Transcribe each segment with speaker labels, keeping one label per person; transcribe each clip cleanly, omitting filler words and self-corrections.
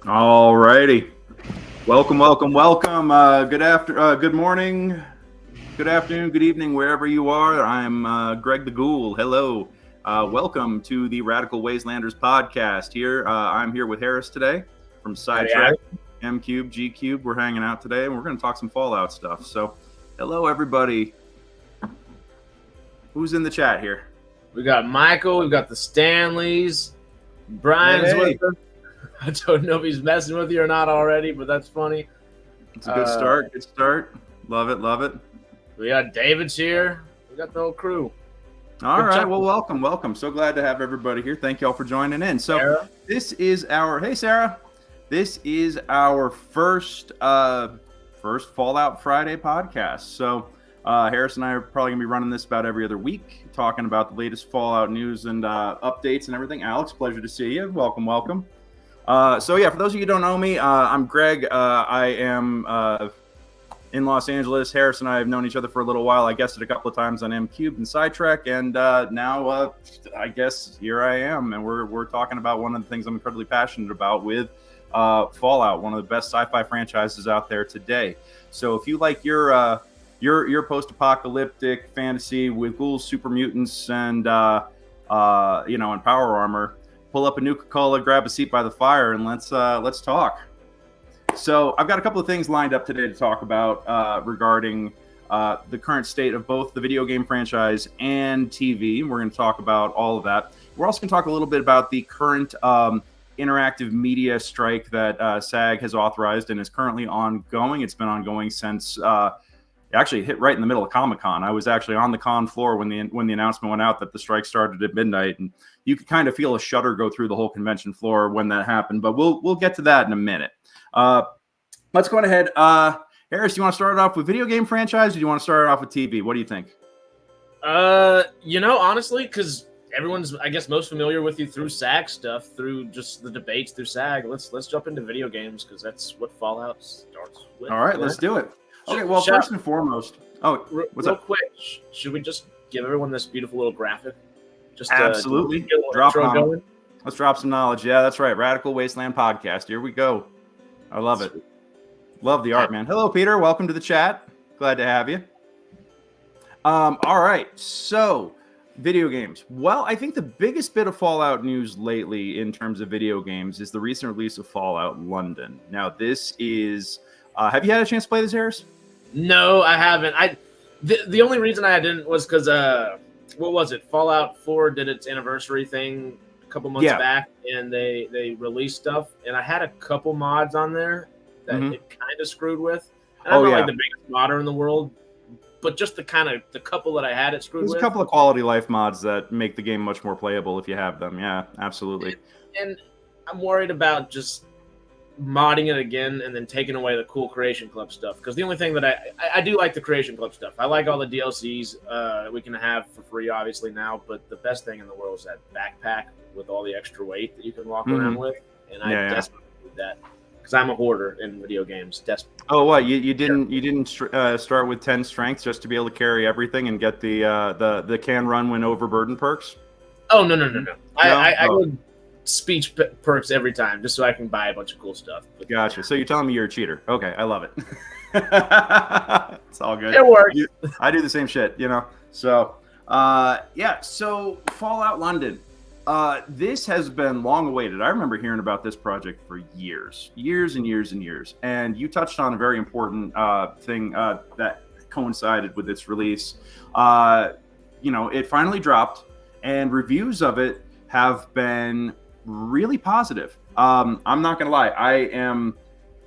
Speaker 1: All righty. Welcome. Good morning, good afternoon, good evening, wherever you are. I'm Greg the Ghoul. Hello. Welcome to the Radical Wastelanders podcast here. I'm here with Harris today from Sidetrack, M Cube, G Cube. We're hanging out today and we're going to talk some Fallout stuff. So, hello, everybody. Who's in the chat here?
Speaker 2: We got Michael, we've got the Stanleys, Brian's with us. I don't know if he's messing with you or not already, but that's funny.
Speaker 1: It's a good start. Good start. Love it.
Speaker 2: We got David's here. We got the whole crew.
Speaker 1: All right. Well, welcome. So glad to have everybody here. Thank y'all for joining in. So
Speaker 2: Sarah?
Speaker 1: This is our Sarah. This is our first Fallout Friday podcast. So Harris and I are probably gonna be running this about every other week, talking about the latest Fallout news and updates and everything. Alex, pleasure to see you. Welcome. So yeah, for those of you who don't know me, I'm Greg. I am in Los Angeles. Harris and I have known each other for a little while. I guessed it a couple of times on M Cubed and Sidetrack, and now I guess here I am, and we're talking about one of the things I'm incredibly passionate about with Fallout, one of the best sci-fi franchises out there today. So if you like your post-apocalyptic fantasy with ghouls, super mutants, and and power armor, pull up a Nuka-Cola, grab a seat by the fire, and let's talk. So I've got a couple of things lined up today to talk about regarding the current state of both the video game franchise and TV. We're going to talk about all of that. We're also going to talk a little bit about the current interactive media strike that SAG has authorized and is currently ongoing. It's been ongoing since actually hit right in the middle of Comic-Con. I was actually on the con floor when the announcement went out that the strike started at midnight, and you could kind of feel a shudder go through the whole convention floor when that happened. But we'll get to that in a minute. Let's go ahead. Harris, do you want to start it off with video game franchise, or do you want to start it off with TV? What do you think?
Speaker 2: Honestly, because everyone's, I guess, most familiar with you through SAG stuff, through just the debates through SAG. Let's jump into video games because that's what Fallout starts with.
Speaker 1: All right, let's do it. Okay, well, first and foremost, what's up?
Speaker 2: Quick, should we just give everyone this beautiful little graphic? Just
Speaker 1: absolutely. Let's drop some knowledge. Yeah, that's right. Radical Wasteland podcast. Here we go. I love it. Love the art, man. Hello, Peter. Welcome to the chat. Glad to have you. All right. So, video games. Well, I think the biggest bit of Fallout news lately in terms of video games is the recent release of Fallout London. Now, this is... have you had a chance to play this, Harris?
Speaker 2: No, I haven't. The only reason I didn't was because what was it? Fallout 4 did its anniversary thing a couple months back, and they released stuff, and I had a couple mods on there that it kind of screwed with. And I'm not like the biggest modder in the world, but just the couple that I had it screwed with.
Speaker 1: There's a couple of quality life mods that make the game much more playable if you have them. Yeah, absolutely.
Speaker 2: And I'm worried about just modding it again and then taking away the cool Creation Club stuff, because the only thing that I do like the Creation Club stuff. I like all the DLCs we can have for free obviously now, but the best thing in the world is that backpack with all the extra weight that you can walk around with, and I desperately need that because I'm a hoarder in video games.
Speaker 1: Oh, what, you didn't start with 10 strength just to be able to carry everything and get the can run when overburdened perks?
Speaker 2: Oh no. I would speech perks every time just so I can buy a bunch of cool stuff. But,
Speaker 1: gotcha. So you're telling me you're a cheater? Okay, I love it. It's all good.
Speaker 2: It works.
Speaker 1: I do the same shit, So so Fallout London. This has been long awaited. I remember hearing about this project for years and years. And you touched on a very important thing that coincided with its release. It finally dropped, and reviews of it have been really positive. I'm not gonna lie.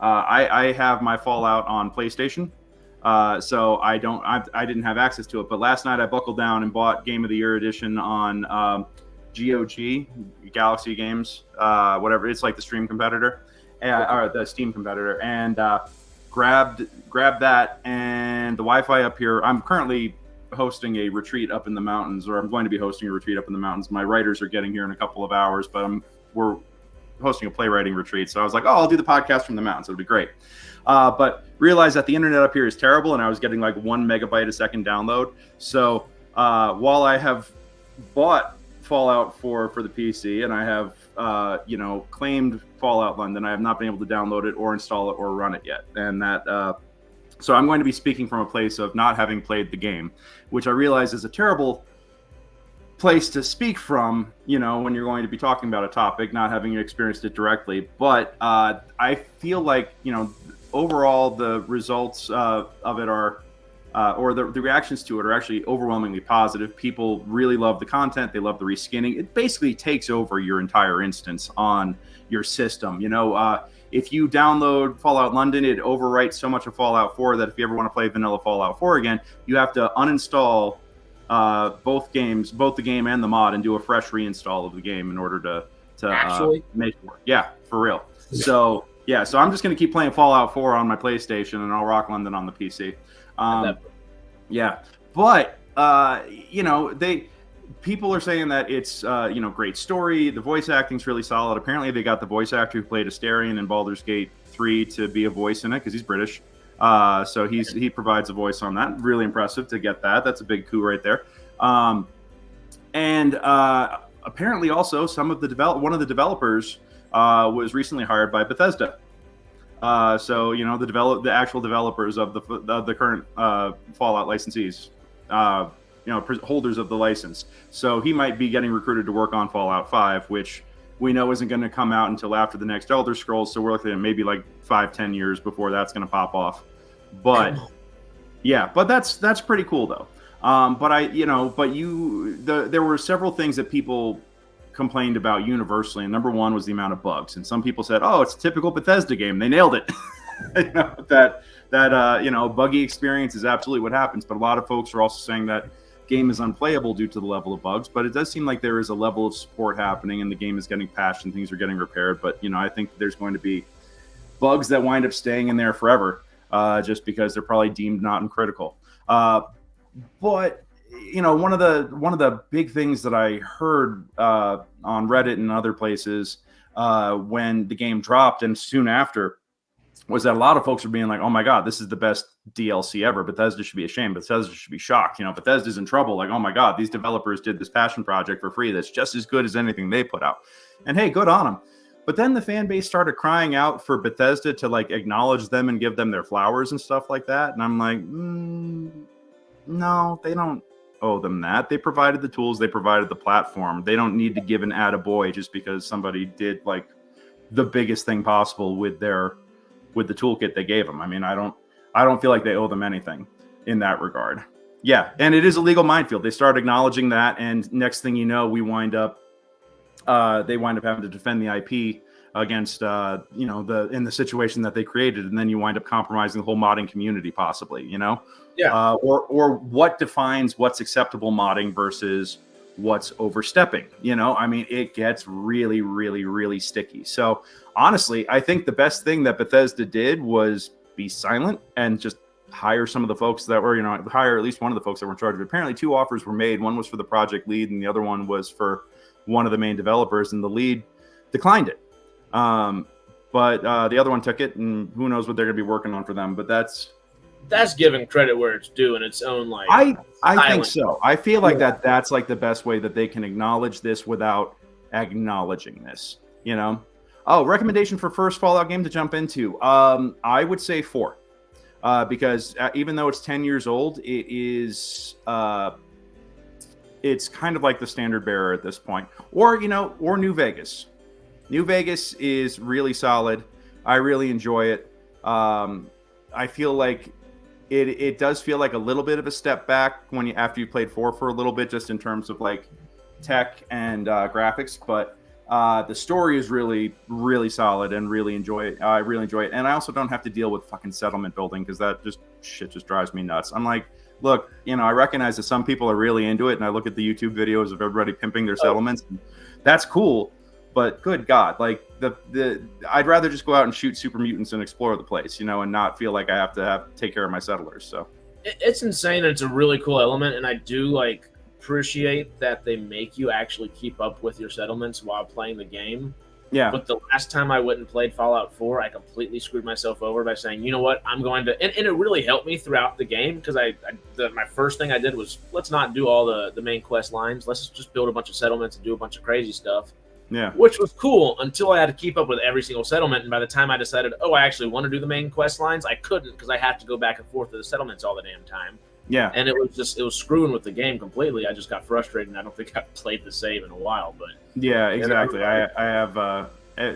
Speaker 1: I have my Fallout on PlayStation, so I didn't have access to it. But last night I buckled down and bought Game of the Year edition on GOG, Galaxy Games, whatever. It's like the stream competitor, or the Steam competitor, and grabbed that. And the Wi-Fi up here. I'm currently hosting a retreat up in the mountains, or I'm going to be hosting a retreat up in the mountains. My writers are getting here in a couple of hours, but we're hosting a playwriting retreat. So I was like, I'll do the podcast from the mountains. It'll be great. But realized that the internet up here is terrible, and I was getting like 1 megabyte a second download. So while I have bought Fallout 4 for the PC, and I have claimed Fallout London. I have not been able to download it or install it or run it yet, and so I'm going to be speaking from a place of not having played the game, which I realize is a terrible place to speak from, when you're going to be talking about a topic, not having experienced it directly. But I feel like, overall the results of it are, or the reactions to it are actually overwhelmingly positive. People really love the content. They love the reskinning. It basically takes over your entire instance on your system. If you download Fallout London, it overwrites so much of Fallout 4 that if you ever want to play vanilla Fallout 4 again, you have to uninstall both the game and the mod, and do a fresh reinstall of the game in order to
Speaker 2: Actually?
Speaker 1: make it work. Yeah, for real. So I'm just going to keep playing Fallout 4 on my PlayStation, and I'll rock London on the PC. Yeah, but people are saying that it's great story. The voice acting's really solid. Apparently, they got the voice actor who played Astarion in Baldur's Gate 3 to be a voice in it because he's British. So he provides a voice on that. Really impressive to get that. That's a big coup right there. And apparently, also one of the developers was recently hired by Bethesda. So the actual developers of the current Fallout licensees. Holders of the license. So he might be getting recruited to work on Fallout 5, which we know isn't going to come out until after the next Elder Scrolls. So we're looking at maybe like 5-10 years before that's going to pop off. But that's pretty cool though. There were several things that people complained about universally, and number one was the amount of bugs. And some people said, "Oh, it's a typical Bethesda game. They nailed it." Buggy experience is absolutely what happens. But a lot of folks are also saying that game is unplayable due to the level of bugs. But it does seem like there is a level of support happening, and the game is getting patched and things are getting repaired. But I think there's going to be bugs that wind up staying in there forever, just because they're probably deemed not uncritical. But one of the big things that I heard on Reddit and other places when the game dropped and soon after was that a lot of folks were being like, "Oh my God, this is the best DLC ever. Bethesda should be ashamed. Bethesda should be shocked. Bethesda's in trouble. Like, oh my God, these developers did this passion project for free that's just as good as anything they put out." And hey, good on them. But then the fan base started crying out for Bethesda to like acknowledge them and give them their flowers and stuff like that. And I'm like, no, they don't owe them that. They provided the tools. They provided the platform. They don't need to give an attaboy just because somebody did like the biggest thing possible with the toolkit they gave them. I mean, I don't feel like they owe them anything in that regard. Yeah, and it is a legal minefield. They start acknowledging that, and next thing you know, they wind up having to defend the IP against in the situation that they created, and then you wind up compromising the whole modding community, possibly.
Speaker 2: Yeah.
Speaker 1: Or what defines what's acceptable modding versus what's overstepping. I mean, it gets really, really, really sticky. So honestly, I think the best thing that Bethesda did was be silent and just hire some of the folks that were, hire at least one of the folks that were in charge of it. Apparently 2 offers were made. One was for the project lead and the other one was for one of the main developers, and the lead declined it. But the other one took it, and who knows what they're going to be working on for them. But that's
Speaker 2: giving credit where it's due in its own like.
Speaker 1: I think so. I feel like that's like the best way that they can acknowledge this without acknowledging this. Oh, recommendation for first Fallout game to jump into. I would say 4, because even though it's 10 years old, it is. It's kind of like the standard bearer at this point, or New Vegas. New Vegas is really solid. I really enjoy it. I feel like it does feel like a little bit of a step back after you played 4 for a little bit, just in terms of like tech and graphics. But the story is really, really solid, and really enjoy it. I really enjoy it, and I also don't have to deal with fucking settlement building because that just drives me nuts. I'm like, look, I recognize that some people are really into it, and I look at the YouTube videos of everybody pimping their settlements. And that's cool, but good God, like I'd rather just go out and shoot super mutants and explore the place, and not feel like I have to take care of my settlers. So
Speaker 2: it's insane, and it's a really cool element, and I do appreciate that they make you actually keep up with your settlements while playing the game.
Speaker 1: Yeah.
Speaker 2: But the last time I went and played Fallout 4, I completely screwed myself over by saying, you know what, I'm going to... And it really helped me throughout the game, because my first thing I did was, let's not do all the main quest lines. Let's just build a bunch of settlements and do a bunch of crazy stuff.
Speaker 1: Yeah.
Speaker 2: which was cool until I had to keep up with every single settlement. And by the time I decided, oh, I actually want to do the main quest lines, I couldn't because I have to go back and forth to the settlements all the damn time.
Speaker 1: Yeah.
Speaker 2: And it was screwing with the game completely. I just got frustrated, and I don't think I've played the save in a while. But
Speaker 1: yeah, exactly. I have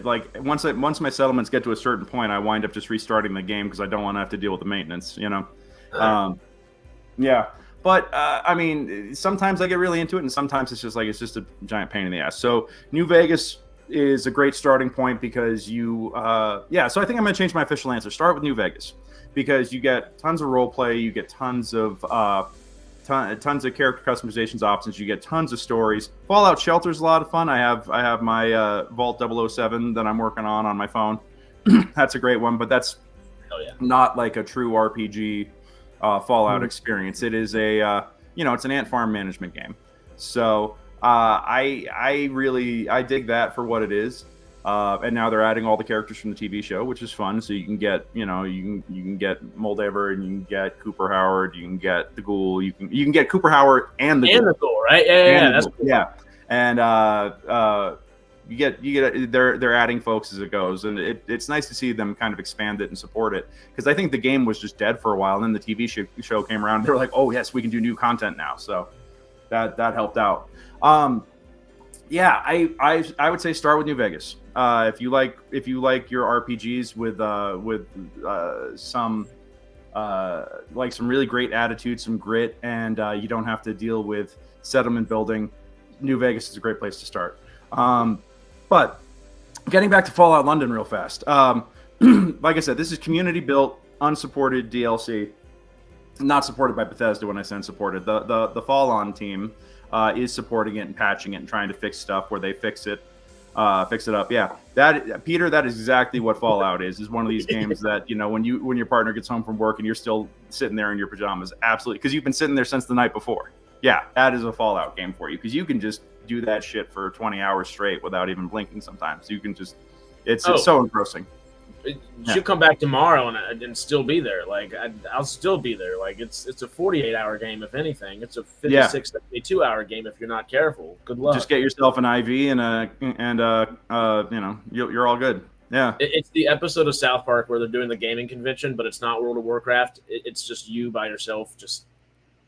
Speaker 1: like once my settlements get to a certain point, I wind up just restarting the game because I don't want to have to deal with the maintenance. Yeah. But I mean, sometimes I get really into it, and sometimes it's just a giant pain in the ass. So New Vegas is a great starting point because you, So I think I'm going to change my official answer. Start with New Vegas because you get tons of role play, you get tons of tons of character customizations options, you get tons of stories. Fallout Shelter is a lot of fun. I have my Vault 007 that I'm working on my phone. That's a great one, but that's not like a true RPG. Fallout experience. It is it's an ant farm management game. So I dig that for what it is. And now they're adding all the characters from the TV show, which is fun. So you can get you can get Moldaver, and you can get Cooper Howard, you can get the Ghoul, you can get Cooper Howard and the Ghoul,
Speaker 2: right? Yeah, that's cool.
Speaker 1: Yeah. And you get they're adding folks as it goes, and it's nice to see them kind of expand it and support it, because I think the game was just dead for a while, and then the TV show came around. They were like, oh yes, we can do new content now, so that helped out. I would say start with New Vegas. If you like your RPGs with some really great attitude, some grit, and you don't have to deal with settlement building, New Vegas is a great place to start. But getting back to Fallout London real fast. Like I said, this is community built, unsupported DLC, not supported by Bethesda. When I say unsupported, the Fall On team is supporting it and patching it and trying to fix stuff where they fix it up. Yeah, Peter, that is exactly what Fallout is one of these games that, when your partner gets home from work and you're still sitting there in your pajamas, absolutely, because you've been sitting there since the night before. Yeah, that is a Fallout game for you, because you can just do that shit for 20 hours straight without even blinking sometimes. You can just, it's so engrossing.
Speaker 2: She'll come back tomorrow and still be there. Like, I'll still be there. Like, it's a 48-hour game, if anything. It's a 56, 72-hour game if you're not careful. Good luck.
Speaker 1: Just get yourself an IV and you're all good. Yeah.
Speaker 2: It's the episode of South Park where they're doing the gaming convention, but it's not World of Warcraft. It's just you by yourself just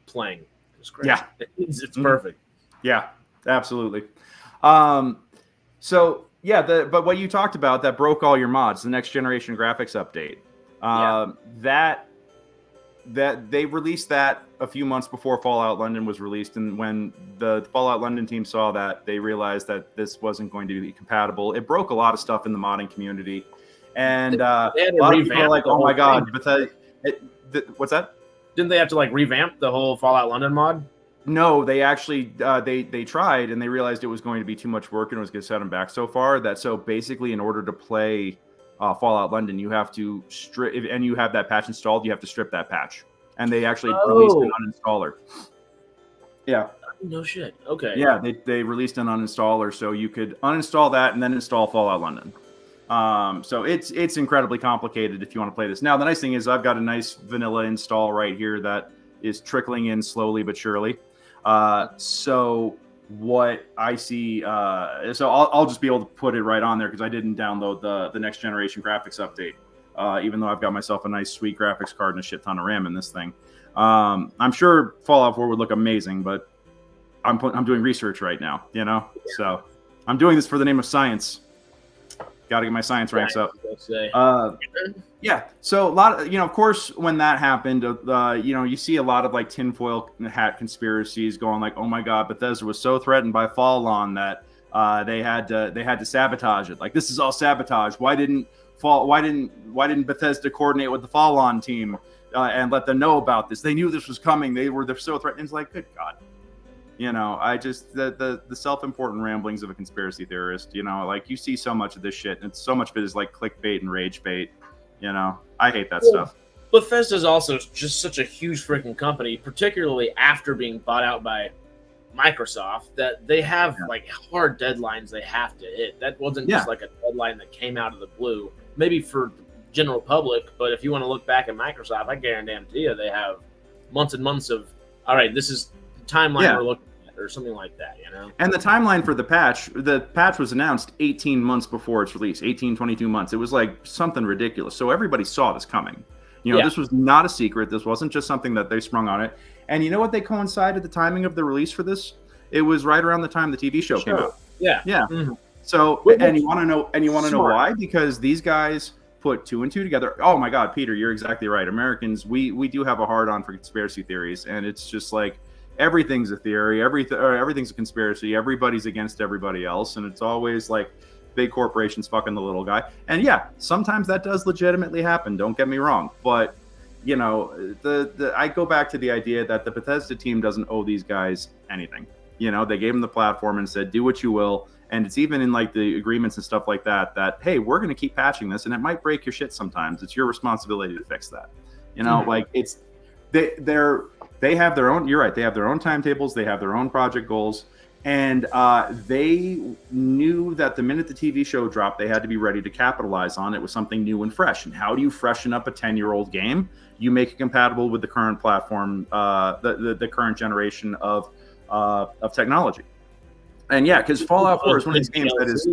Speaker 2: playing. It's great.
Speaker 1: Yeah.
Speaker 2: It's perfect.
Speaker 1: Yeah, absolutely. But what you talked about that broke all your mods, the next generation graphics update, that they released that a few months before Fallout London was released, and when the Fallout London team saw that, they realized that this wasn't going to be compatible. It broke a lot of stuff in the modding community, and a lot of people are like, "Oh my god!" What's that?
Speaker 2: Didn't they have to revamp the whole Fallout London mod?
Speaker 1: No, they actually they tried, and they realized it was going to be too much work and it was going to set them back so far so basically in order to play Fallout London, you have to strip, and you have that patch installed, you have to strip that patch, and they actually released an uninstaller. Yeah.
Speaker 2: No shit. Okay.
Speaker 1: Yeah, they released an uninstaller so you could uninstall that and then install Fallout London. So it's incredibly complicated if you want to play this. Now, the nice thing is I've got a nice vanilla install right here that is trickling in slowly but surely. So what I see, so I'll just be able to put it right on there because I didn't download the next generation graphics update, even though I've got myself a nice sweet graphics card and a shit ton of RAM in this thing. I'm sure Fallout 4 would look amazing, but I'm doing research right now, so I'm doing this for the name of science. Got to get my science ranks up. Yeah. So a lot of, of course, when that happened, you see a lot of tinfoil hat conspiracies going like, oh my God, Bethesda was so threatened by Fall On that they had to sabotage it. Like, this is all sabotage. Why didn't Bethesda coordinate with the Fall On team and let them know about this? They knew this was coming. They're so threatened. It's like, good God. I just the self-important ramblings of a conspiracy theorist. You see so much of this shit, and so much of it is like clickbait and rage bait. I hate that stuff.
Speaker 2: Bethesda's also just such a huge freaking company, particularly after being bought out by Microsoft, that they have hard deadlines they have to hit. That wasn't just a deadline that came out of the blue. Maybe for the general public, but if you want to look back at Microsoft, I guarantee you they have months and months of, all right, this is the timeline we're looking at. or something like that,
Speaker 1: And the timeline for the patch was announced 18 months before its release, 22 months. It was like something ridiculous. So everybody saw this coming. This was not a secret. This wasn't just something that they sprung on it. And you know what? They coincided the timing of the release for this. It was right around the time the TV show came out.
Speaker 2: Yeah.
Speaker 1: Mm-hmm. So, and you want to know why? Because these guys put 2 and 2 together. Oh my God, Peter, you're exactly right. Americans, we do have a hard on for conspiracy theories, and it's just like everything's a theory, everything's a conspiracy, everybody's against everybody else, and it's always like big corporations fucking the little guy. And yeah, sometimes that does legitimately happen. Don't get me wrong, but I go back to the idea that the Bethesda team doesn't owe these guys anything. They gave them the platform and said, do what you will. And it's even in like the agreements and stuff like that, hey, we're going to keep patching this, and it might break your shit sometimes. It's your responsibility to fix that. Like it's they have their own. You're right. They have their own timetables. They have their own project goals, and they knew that the minute the TV show dropped, they had to be ready to capitalize on it with something new and fresh. And how do you freshen up a 10-year-old game? You make it compatible with the current platform, the current generation of technology. And yeah, because Fallout 4 is one of these games that is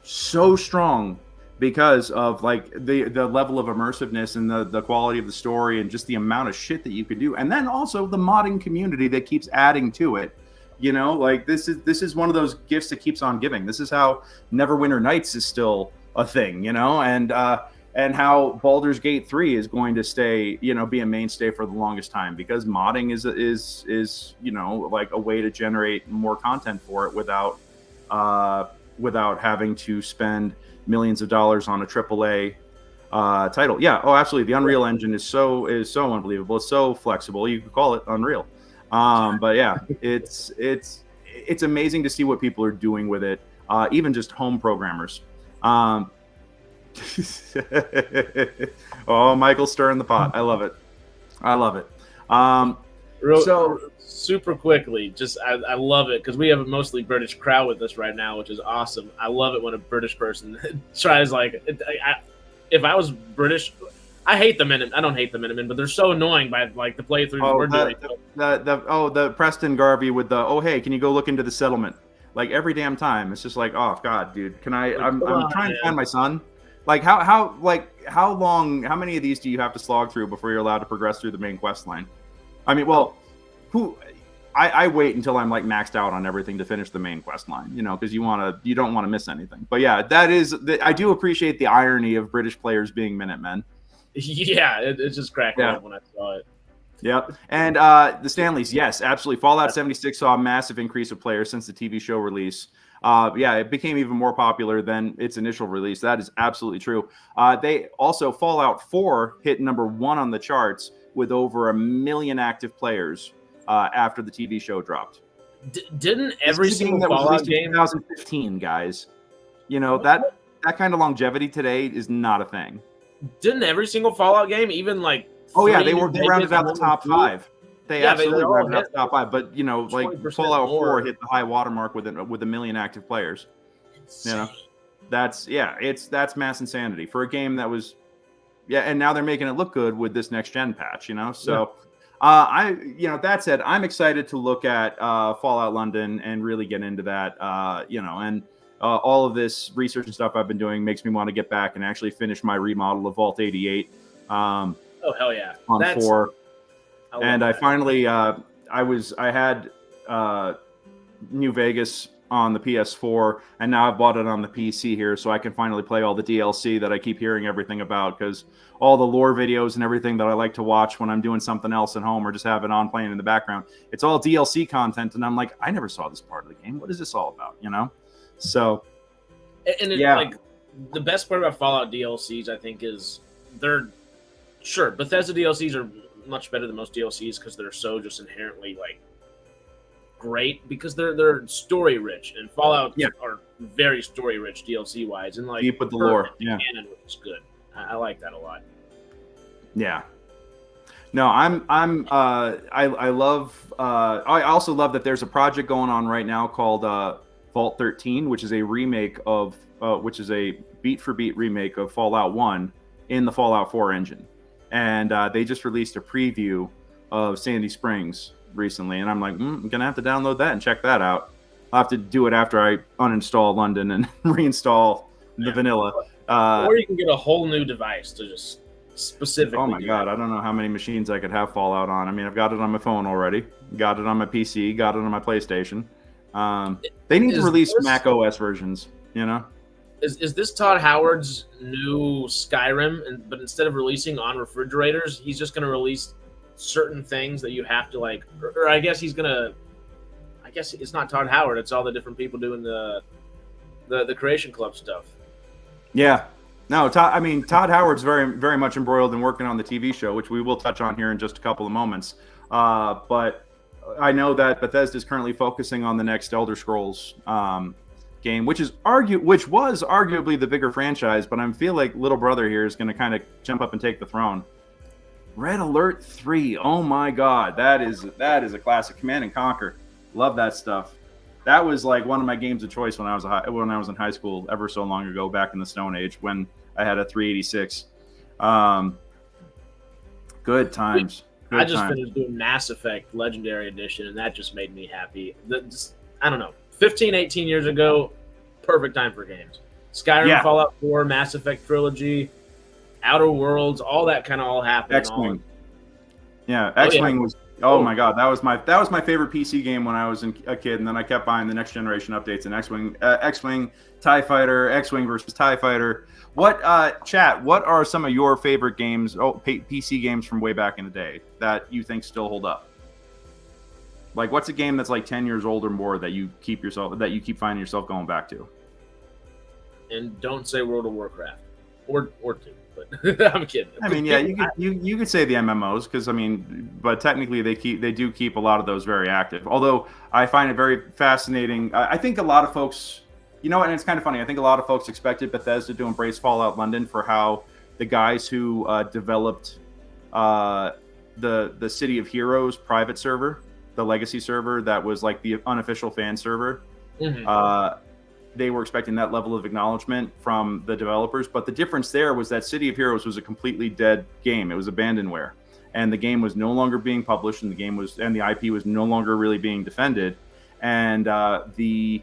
Speaker 1: so strong because of like the level of immersiveness and the quality of the story and just the amount of shit that you could do. And then also the modding community that keeps adding to it. Like this is one of those gifts that keeps on giving. This is how Neverwinter Nights is still a thing, and how Baldur's Gate 3 is going to stay, be a mainstay for the longest time, because modding is like a way to generate more content for it without having to spend millions of dollars on a AAA title. Yeah, oh, absolutely. The Unreal Engine is so unbelievable. It's so flexible. You could call it Unreal. But yeah, it's amazing to see what people are doing with it. Even just home programmers. Oh, Michael's stirring the pot. I love it.
Speaker 2: Super quickly, I love it because we have a mostly British crowd with us right now, which is awesome. I love it when a British person tries if I was British, I hate the Minutemen. I don't hate the Minutemen, but they're so annoying by like the playthroughs we're doing.
Speaker 1: The Preston Garvey with the hey, can you go look into the settlement? Like every damn time, it's just like, oh God, dude, can I? I'm trying to find my son. Like how many of these do you have to slog through before you're allowed to progress through the main quest line? I mean, well, I wait until I'm like maxed out on everything to finish the main quest line, because you don't want to miss anything. But yeah, I do appreciate the irony of British players being Minutemen.
Speaker 2: Yeah, it just cracked me up when I saw it.
Speaker 1: Yep. And the Stanleys, yes, absolutely. Fallout 76 saw a massive increase of players since the TV show release. It became even more popular than its initial release. That is absolutely true. They also, Fallout 4 hit number 1 on the charts with over 1 million active players after the TV show dropped.
Speaker 2: Didn't every single Fallout game
Speaker 1: in 2015, guys? That kind of longevity today is not a thing.
Speaker 2: Didn't every single Fallout game even like?
Speaker 1: Oh yeah, they rounded out the top 5. They absolutely rounded out the top 5. But like Fallout 4 hit the high watermark with 1 million active players. That's mass insanity for a game that was, and now they're making it look good with this next gen patch. So that said, I'm excited to look at Fallout London and really get into that. And all of this research and stuff I've been doing makes me want to get back and actually finish my remodel of Vault 88.
Speaker 2: Oh hell yeah!
Speaker 1: On 4. And I finally, I had New Vegas on the PS4, and now I've bought it on the PC here, so I can finally play all the DLC that I keep hearing everything about, because all the lore videos and everything that I like to watch when I'm doing something else at home or just have it on playing in the background, it's all DLC content, and I'm like, I never saw this part of the game. What is this all about? So,
Speaker 2: and like the best part about Fallout DLCs, I think, is Bethesda DLCs are much better than most DLCs because they're so just inherently like great, because they're story rich, and Fallout are very story rich DLC wise, and like
Speaker 1: deep with the lore,
Speaker 2: canon, which is good. I like that a lot.
Speaker 1: Yeah. No, I love. I also love that there's a project going on right now called Vault 13, which is a remake of, which is a beat for beat remake of Fallout 1 in the Fallout 4 engine. And they just released a preview of Sandy Springs recently, and I'm like, I'm gonna have to download that and check that out. I'll have to do it after I uninstall London and reinstall the vanilla.
Speaker 2: Or you can get a whole new device to just specifically.
Speaker 1: Oh my god, I don't know how many machines I could have Fallout on. I mean, I've got it on my phone already, got it on my PC, got it on my PlayStation. They need to release Mac OS versions, you know?
Speaker 2: Is this Todd Howard's new Skyrim? But instead of releasing on refrigerators, he's just going to release certain things that you have to like. Or I guess he's going to. I guess it's not Todd Howard. It's all the different people doing the Creation Club stuff.
Speaker 1: Yeah. No, Todd Howard's very, very much embroiled in working on the TV show, which we will touch on here in just a couple of moments. But I know that Bethesda is currently focusing on the next Elder Scrolls game, which was arguably the bigger franchise. But I feel like little brother here is going to kind of jump up and take the throne. Red Alert 3. Oh my God, that is a classic. Command and Conquer. Love that stuff. That was like one of my games of choice when I was in high school, ever so long ago, back in the Stone Age, when I had a 386. Good times.
Speaker 2: I just finished doing Mass Effect Legendary Edition, and that just made me happy. I don't know, 15, 18 years ago, perfect time for games. Skyrim, Fallout 4, Mass Effect Trilogy, Outer Worlds, all that kind of all happened.
Speaker 1: X-Wing. Yeah, X-Wing was. Oh my God, that was my favorite PC game when I was a kid, and then I kept buying the next generation updates in X-Wing, TIE Fighter, X-Wing versus TIE Fighter. What chat? What are some of your favorite games? PC games from way back in the day that you think still hold up? Like, what's a game that's like 10 years old or more that you keep finding yourself going back to?
Speaker 2: And don't say World of Warcraft or 2. But I'm kidding.
Speaker 1: I mean, yeah, you could say the MMOs because but technically they do keep a lot of those very active. Although I find it very fascinating. I think a lot of folks, and it's kind of funny. I think a lot of folks expected Bethesda to embrace Fallout London for how the guys who developed the City of Heroes private server, the legacy server that was like the unofficial fan server. Mm-hmm. They were expecting that level of acknowledgement from the developers, but the difference there was that City of Heroes was a completely dead game. It was abandonware, and the game was no longer being published, and the IP was no longer really being defended. And the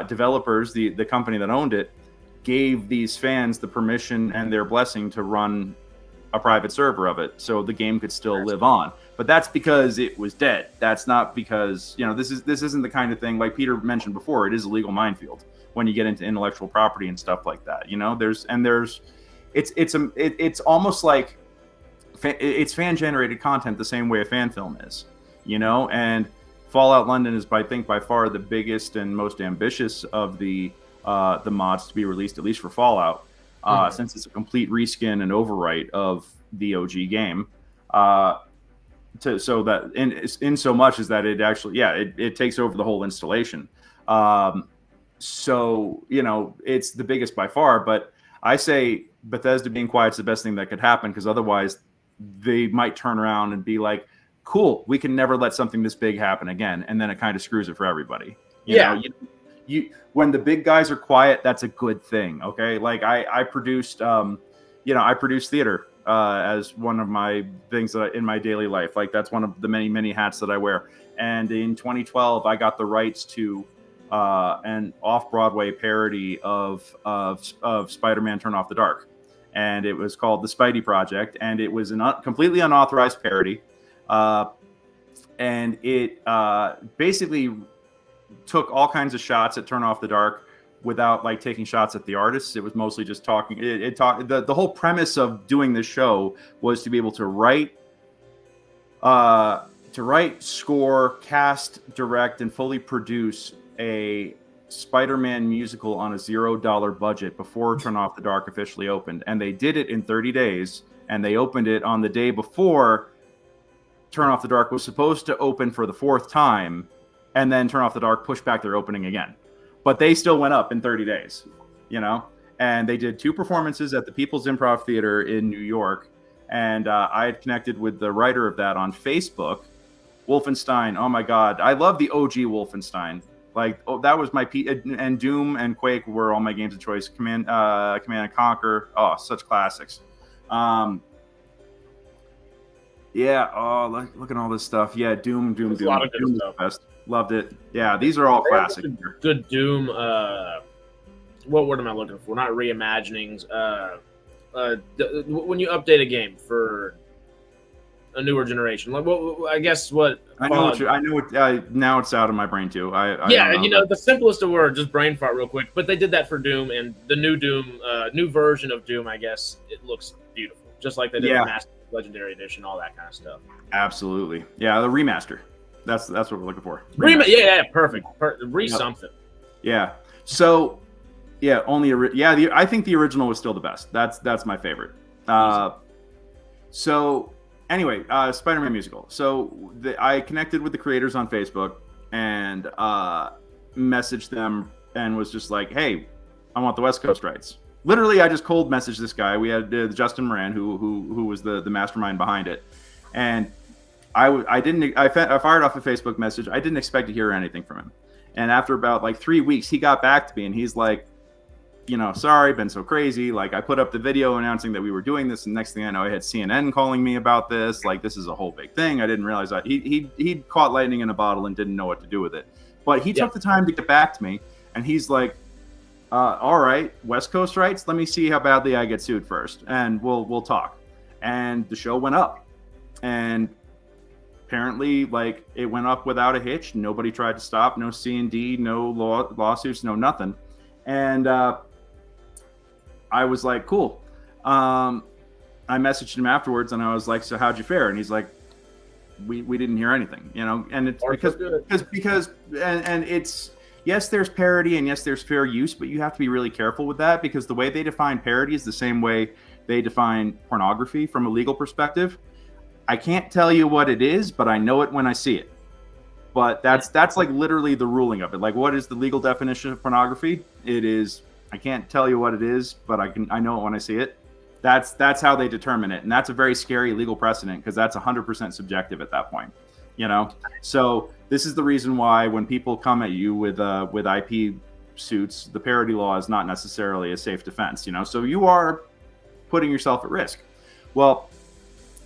Speaker 1: developers, the company that owned it, gave these fans the permission and their blessing to run a private server of it, so the game could still live on. But that's because it was dead. That's not because this isn't the kind of thing, like Peter mentioned before. It is a legal minefield when you get into intellectual property and stuff like that. It's almost like it's fan generated content the same way a fan film is, And Fallout London is, I think, by far the biggest and most ambitious of the mods to be released, at least for Fallout, since it's a complete reskin and overwrite of the OG game. So that in so much as that it actually it takes over the whole installation. So it's the biggest by far, but I say Bethesda being quiet's the best thing that could happen, because otherwise they might turn around and be like, cool, we can never let something this big happen again, and then it kind of screws it for everybody. You when the big guys are quiet, that's a good thing. Okay, like I produced theater as one of my things in my daily life. Like, that's one of the many hats that I wear. And in 2012, I got the rights to an off-Broadway parody of Spider-Man: Turn Off the Dark, and it was called The Spidey Project, and it was a completely unauthorized parody, and it basically took all kinds of shots at Turn Off the Dark without like taking shots at the artists. It was mostly just talking. The whole premise of doing this show was to be able to write, score, cast, direct, and fully produce a Spider-Man musical on a $0 budget before Turn Off the Dark officially opened. And they did it in 30 days, and they opened it on the day before Turn Off the Dark was supposed to open for the 4th time, and then Turn Off the Dark pushed back their opening again. But they still went up in 30 days, and they did 2 performances at the People's Improv Theater in New York. And I had connected with the writer of that on Facebook, Wolfenstein. Oh my God. I love the OG Wolfenstein. Like, that was my and Doom and Quake were all my games of choice. Command and Conquer. Oh, such classics. Yeah. Oh, look at all this stuff. Yeah. Doom.
Speaker 2: There's a lot of good
Speaker 1: Doom is
Speaker 2: stuff.
Speaker 1: the best. Loved it. Yeah. These are all
Speaker 2: They have
Speaker 1: classics.
Speaker 2: good Doom. What word am I looking for? Not reimaginings. When you update a game for a newer generation, like I guess what
Speaker 1: I know what. Now it's out of my brain too. I
Speaker 2: yeah,
Speaker 1: don't know.
Speaker 2: the simplest of words, just brain fart real quick. But they did that for Doom, and the new Doom, new version of Doom, I guess it looks beautiful, just like they did the Master Legendary Edition, all that kind of stuff.
Speaker 1: Absolutely. Yeah, the remaster. That's what we're looking for.
Speaker 2: Yeah, perfect. Something.
Speaker 1: Yeah. So, yeah, I think the original was still the best. That's my favorite. So anyway, Spider-Man musical. So I connected with the creators on Facebook and messaged them and was just like, "Hey, I want the West Coast rights." Literally, I just cold messaged this guy. We had Justin Moran, who was the mastermind behind it, and I fired off a Facebook message. I didn't expect to hear anything from him, and after about like 3 weeks, he got back to me and he's like, sorry, been so crazy. Like, I put up the video announcing that we were doing this, and next thing I know, I had CNN calling me about this. Like, this is a whole big thing. I didn't realize that he caught lightning in a bottle and didn't know what to do with it. But he took the time to get back to me, and he's like, all right, West Coast rights. Let me see how badly I get sued first, and we'll talk. And the show went up, and apparently, like, it went up without a hitch. Nobody tried to stop. No C&D, no lawsuits, no nothing. And I was like, cool. I messaged him afterwards and I was like, so how'd you fare? And he's like, we didn't hear anything, and it's because it's, yes, there's parody and yes, there's fair use, but you have to be really careful with that because the way they define parody is the same way they define pornography from a legal perspective. I can't tell you what it is, but I know it when I see it. But that's like literally the ruling of it. Like, what is the legal definition of pornography? It is, I can't tell you what it is, but I know it when I see it. That's how they determine it, and that's a very scary legal precedent because that's 100% subjective at that point. So this is the reason why when people come at you with IP suits, the parody law is not necessarily a safe defense. So you are putting yourself at risk. Well,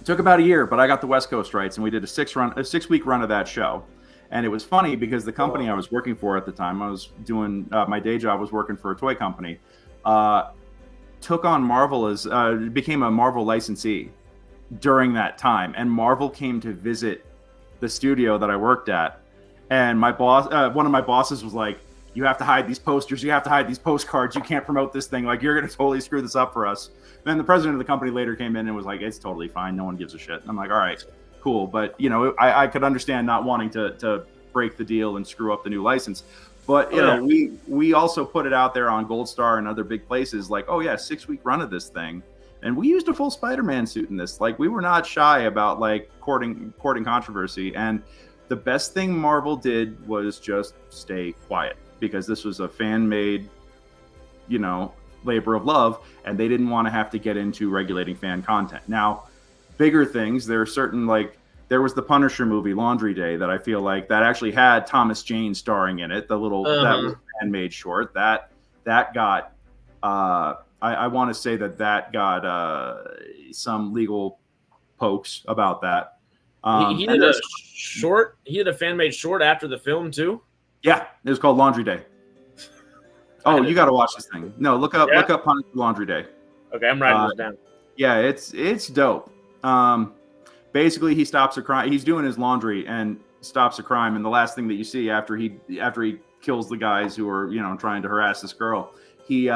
Speaker 1: it took about a year, but I got the West Coast rights, and we did a 6-week run of that show. And it was funny because the company I was working for at the time, I was doing my day job was working for a toy company, took on Marvel became a Marvel licensee during that time. And Marvel came to visit the studio that I worked at. And my boss, one of my bosses was like, you have to hide these posters. You have to hide these postcards. You can't promote this thing. Like, you're going to totally screw this up for us. Then the president of the company later came in and was like, it's totally fine. No one gives a shit. And I'm like, all right, cool. But, I could understand not wanting to break the deal and screw up the new license. But, we also put it out there on Gold Star and other big places like, oh, yeah, 6-week run of this thing. And we used a full Spider-Man suit in this. Like, we were not shy about, like, courting controversy. And the best thing Marvel did was just stay quiet because this was a fan-made, labor of love, and they didn't want to have to get into regulating fan content. Now, bigger things, there are certain, like, there was the Punisher movie, Laundry Day, that I feel like that actually had Thomas Jane starring in it. The little that was fan-made short that got I want to say that got some legal pokes about that.
Speaker 2: He did a short. He did a fan-made short after the film too.
Speaker 1: Yeah, it was called Laundry Day. Oh, you got to watch this thing. No, look up Punisher Laundry Day.
Speaker 2: Okay, I'm writing this down.
Speaker 1: Yeah, it's dope. Basically, he stops a crime. He's doing his laundry and stops a crime. And the last thing that you see after he kills the guys who are trying to harass this girl, you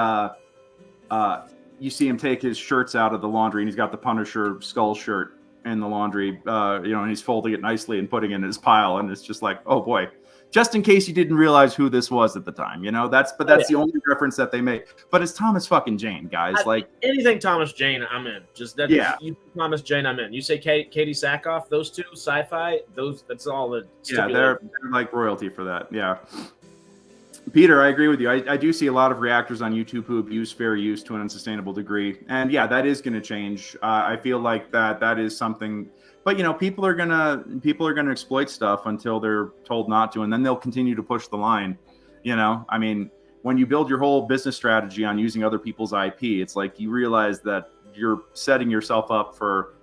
Speaker 1: see him take his shirts out of the laundry, and he's got the Punisher skull shirt in the laundry. And he's folding it nicely and putting it in his pile. And it's just like, oh boy. Just in case you didn't realize who this was at the time, that's the only reference that they make. But it's Thomas fucking Jane, guys.
Speaker 2: Anything Thomas Jane, I'm in. You Thomas Jane, I'm in. You say Katie Sackhoff, those two, sci-fi, that's all the.
Speaker 1: Yeah, they're like royalty for that. Yeah, Peter, I agree with you. I do see a lot of reactors on YouTube who abuse fair use to an unsustainable degree, and yeah, that is going to change. I feel like that is something. But people are gonna exploit stuff until they're told not to, and then they'll continue to push the line. I mean, when you build your whole business strategy on using other people's IP, it's like you realize that you're setting yourself up for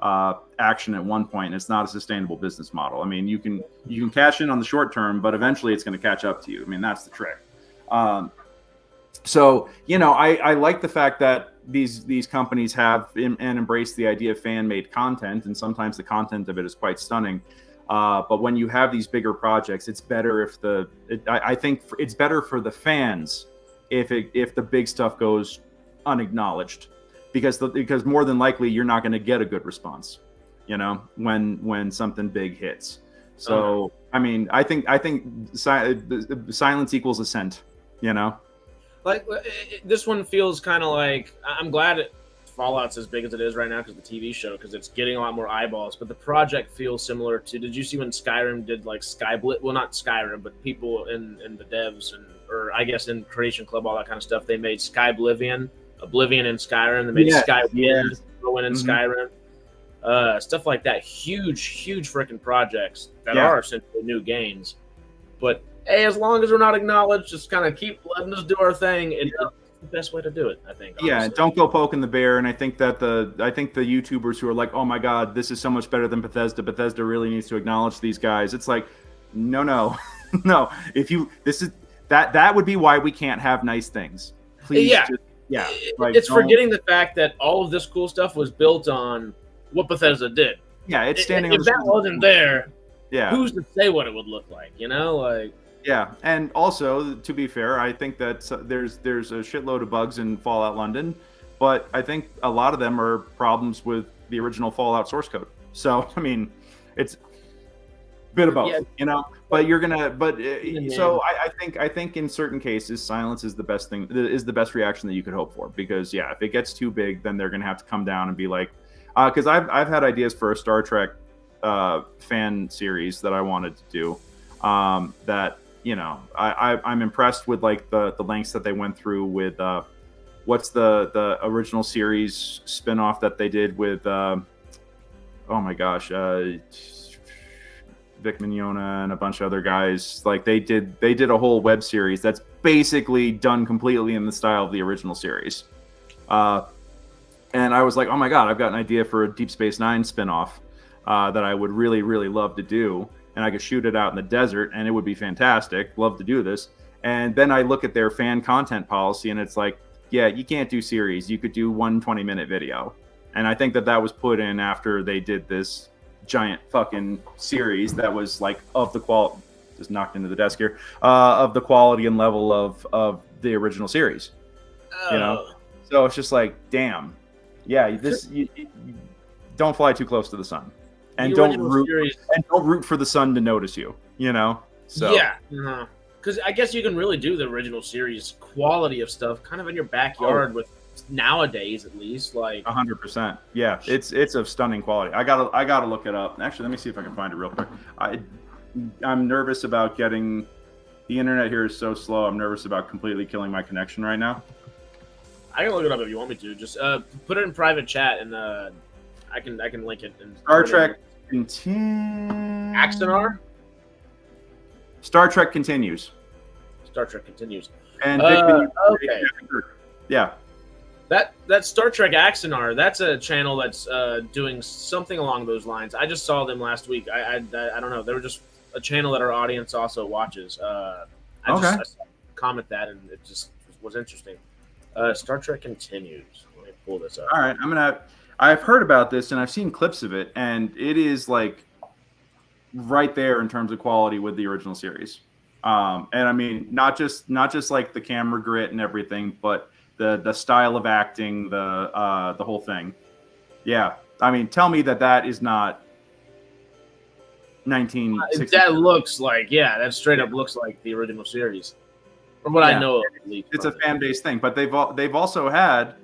Speaker 1: action at one point, and it's not a sustainable business model. I mean, you can cash in on the short term, but eventually it's going to catch up to you. I mean, that's the trick. So, I like the fact that these companies have and embrace the idea of fan-made content, and sometimes the content of it is quite stunning. But when you have these bigger projects, it's better I think it's better for the fans if the big stuff goes unacknowledged, because more than likely you're not going to get a good response, when something big hits. So I mean, I think silence equals assent.
Speaker 2: Like this one feels kind of like, I'm glad Fallout's as big as it is right now because the TV show, because it's getting a lot more eyeballs. But the project feels similar to, did you see when Skyrim did like Skyblit? Well, not Skyrim, but people in the devs or I guess in Creation Club, all that kind of stuff. They made Oblivion in Skyrim. They made Skywind in Skyrim. Stuff like that. Huge freaking projects that are essentially new games. But hey, as long as we're not acknowledged, just kind of keep letting us do our thing. It's the best way to do it, I think. Honestly.
Speaker 1: Yeah, don't go poking the bear. And I think that the YouTubers who are like, oh my God, this is so much better than Bethesda. Bethesda really needs to acknowledge these guys. It's like, no. No. That would be why we can't have nice things. Please.
Speaker 2: Yeah. It's forgetting the fact that all of this cool stuff was built on what Bethesda did.
Speaker 1: Yeah, it's standing on
Speaker 2: the that wasn't there.
Speaker 1: Yeah.
Speaker 2: Who's to say what it would look like?
Speaker 1: Yeah, and also, to be fair, I think that there's a shitload of bugs in Fallout London, but I think a lot of them are problems with the original Fallout source code. So, I mean, it's a bit of both, But you're gonna, so I think in certain cases, silence is the best thing, is the best reaction that you could hope for, because if it gets too big, then they're gonna have to come down and be like, because I've had ideas for a Star Trek fan series that I wanted to do, that. I'm impressed with like the lengths that they went through with what's the original series spinoff that they did with oh my gosh, Vic Mignogna and a bunch of other guys. Like they did a whole web series that's basically done completely in the style of the original series. And I was like, oh my God, I've got an idea for a Deep Space Nine spinoff that I would really, really love to do. And I could shoot it out in the desert, and it would be fantastic. Love to do this. And then I look at their fan content policy, and it's like, yeah, you can't do series. You could do 1 20-minute video. And I think that was put in after they did this giant fucking series that was like of the quality, just knocked into the desk here, of the quality and level of the original series. So it's just like, damn. Yeah, you don't fly too close to the sun. And don't root for the sun to notice you, So
Speaker 2: yeah, because I guess you can really do the original series quality of stuff kind of in your backyard with nowadays, at least, like
Speaker 1: 100%. Yeah, it's of stunning quality. I gotta look it up. Actually, let me see if I can find it real quick. I'm nervous about getting the internet here is so slow. I'm nervous about completely killing my connection right now.
Speaker 2: I can look it up if you want me to. Just put it in private chat and I can link it.
Speaker 1: Star Trek
Speaker 2: Axanar?
Speaker 1: Star Trek continues.
Speaker 2: And
Speaker 1: okay. Yeah.
Speaker 2: That Star Trek Axanar, that's a channel that's doing something along those lines. I just saw them last week. I don't know. They were just a channel that our audience also watches. I comment that, and it just was interesting. Star Trek continues. Let me pull this up.
Speaker 1: All right, I've heard about this and I've seen clips of it, and it is like right there in terms of quality with the original series. And I mean, not just like the camera grit and everything, but the style of acting, the whole thing. Yeah, I mean, tell me that is not 1960.
Speaker 2: That looks like, that straight up looks like the original series, from what I know of. At least
Speaker 1: it's a fan base thing, but they've also had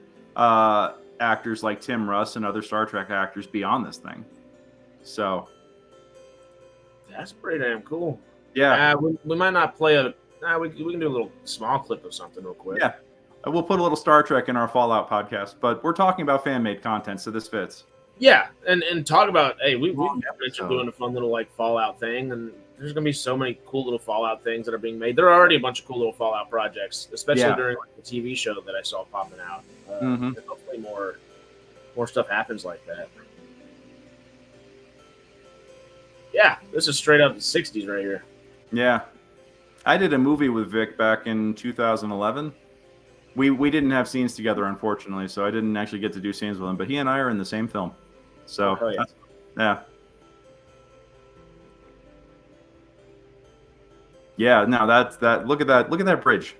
Speaker 1: actors like Tim Russ and other Star Trek actors be on this thing. So
Speaker 2: that's pretty damn cool.
Speaker 1: Yeah.
Speaker 2: We might not play we can do a little small clip of something real quick.
Speaker 1: Yeah. We'll put a little Star Trek in our Fallout podcast, but we're talking about fan-made content, so this fits.
Speaker 2: Yeah, and talk about, hey, we've mentioned doing a fun little like Fallout thing, and there's going to be so many cool little Fallout things that are being made. There are already a bunch of cool little Fallout projects, especially during like, the TV show that I saw popping out. And hopefully more stuff happens like that. This is straight out the '60s right here.
Speaker 1: Yeah, I did a movie with Vic back in 2011. We didn't have scenes together, unfortunately, so I didn't actually get to do scenes with him. But he and I are in the same film. So
Speaker 2: Oh, yeah.
Speaker 1: yeah. Yeah, no, that's that. Look at that. Look at that bridge.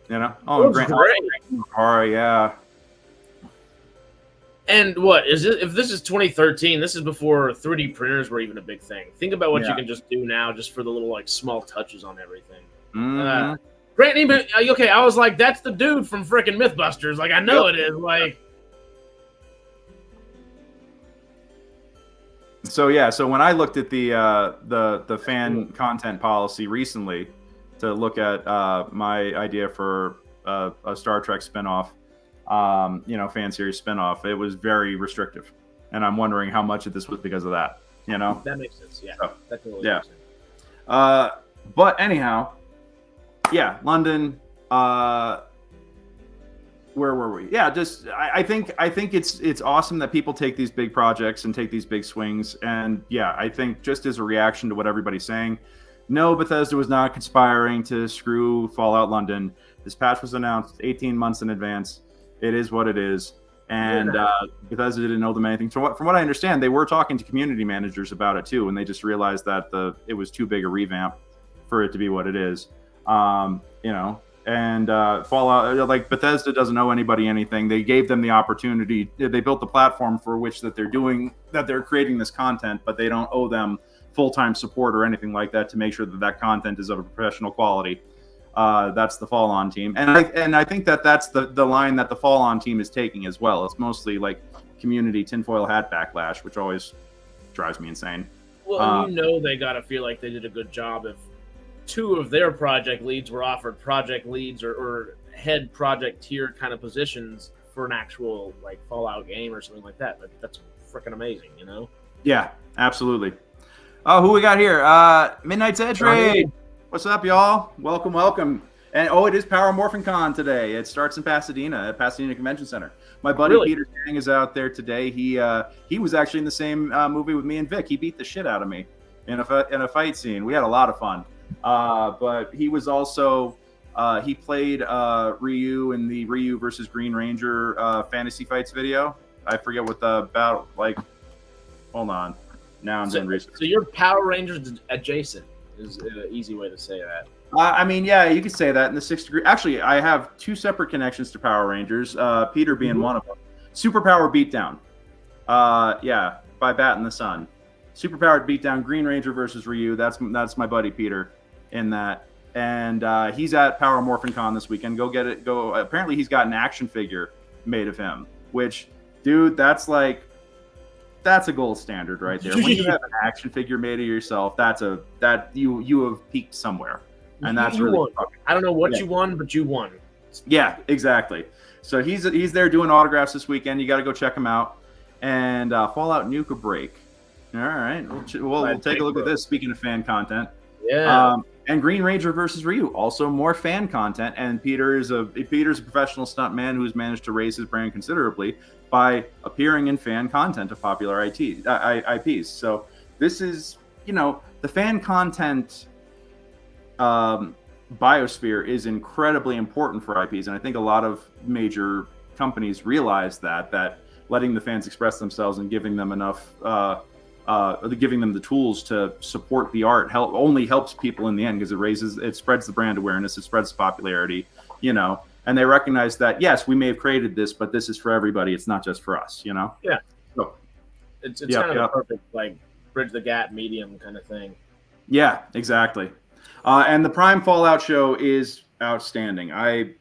Speaker 1: You know. Oh,
Speaker 2: Great.
Speaker 1: Oh, yeah.
Speaker 2: And what is it? If this is 2013, this is before 3D printers were even a big thing. Think about what you can just do now, just for the little like small touches on everything.
Speaker 1: Mm-hmm.
Speaker 2: Grant, even okay. I was like, that's the dude from freaking MythBusters. Like, I know it is. Like.
Speaker 1: So yeah, so when I looked at the fan content policy recently to look at my idea for a Star Trek spinoff, fan series spinoff, it was very restrictive, and I'm wondering how much of this was because of that.
Speaker 2: That makes sense. Yeah,
Speaker 1: so,
Speaker 2: that totally makes sense.
Speaker 1: But anyhow, yeah, London. Where were we? Yeah, just I think it's awesome that people take these big projects and take these big swings. And yeah, I think just as a reaction to what everybody's saying, no, Bethesda was not conspiring to screw Fallout London. This patch was announced 18 months in advance. It is what it is. And Bethesda didn't owe them anything. So from what I understand, they were talking to community managers about it too, and they just realized that it was too big a revamp for it to be what it is. And Fallout, like Bethesda doesn't owe anybody anything. They gave them the opportunity. They built the platform for which that they're creating this content, but they don't owe them full-time support or anything like that to make sure that content is of a professional quality. That's the Fall On team, and I think that's the line that the Fall On team is taking as well. It's mostly like community tinfoil hat backlash, which always drives me insane.
Speaker 2: Well, they gotta feel like they did a good job if two of their project leads were offered project leads or head project tier kind of positions for an actual like Fallout game or something like that. That's freaking amazing,
Speaker 1: Yeah, absolutely. Oh, who we got here? Midnight's Edge Raid. What's up, y'all? Welcome. And it is Power Morphin Con today. It starts in Pasadena at Pasadena Convention Center. My buddy Peter Chang is out there today. He was actually in the same movie with me and Vic. He beat the shit out of me in a fight scene. We had a lot of fun. But he was also he played Ryu in the Ryu versus Green Ranger fantasy fights video. I forget what the battle like. Hold on, now I'm doing research.
Speaker 2: So you're Power Rangers adjacent is an easy way to say that.
Speaker 1: I mean, yeah, you could say that in the 6th degree. Actually, I have two separate connections to Power Rangers. Peter being one of them. Superpower Beatdown. By Bat in the Sun. Superpowered Beatdown, Green Ranger versus Ryu. That's my buddy Peter in that. And he's at Power Morphin Con this weekend. Go get it. Go. Apparently he's got an action figure made of him, which, dude, that's a gold standard right there. When you have an action figure made of yourself, you have peaked somewhere. And that's
Speaker 2: you
Speaker 1: really
Speaker 2: won. I don't know what you won, but you won.
Speaker 1: Yeah, exactly. So he's there doing autographs this weekend. You got to go check him out. And Fallout Nuka Break. All right, we'll take a look at this. Speaking of fan content, and Green Ranger versus Ryu, also more fan content. And Peter's a professional stuntman who's managed to raise his brand considerably by appearing in fan content of popular IPs. So this is, the fan content biosphere is incredibly important for IPs, and I think a lot of major companies realize that letting the fans express themselves and giving them enough. Giving them the tools to support the art only helps people in the end, because it spreads the brand awareness, it spreads popularity, and they recognize that, yes, we may have created this, but this is for everybody. It's not just for us, Yeah.
Speaker 2: So, it's kind of a perfect, like, bridge the gap medium kind of thing.
Speaker 1: Yeah, exactly. And the Prime Fallout show is outstanding. I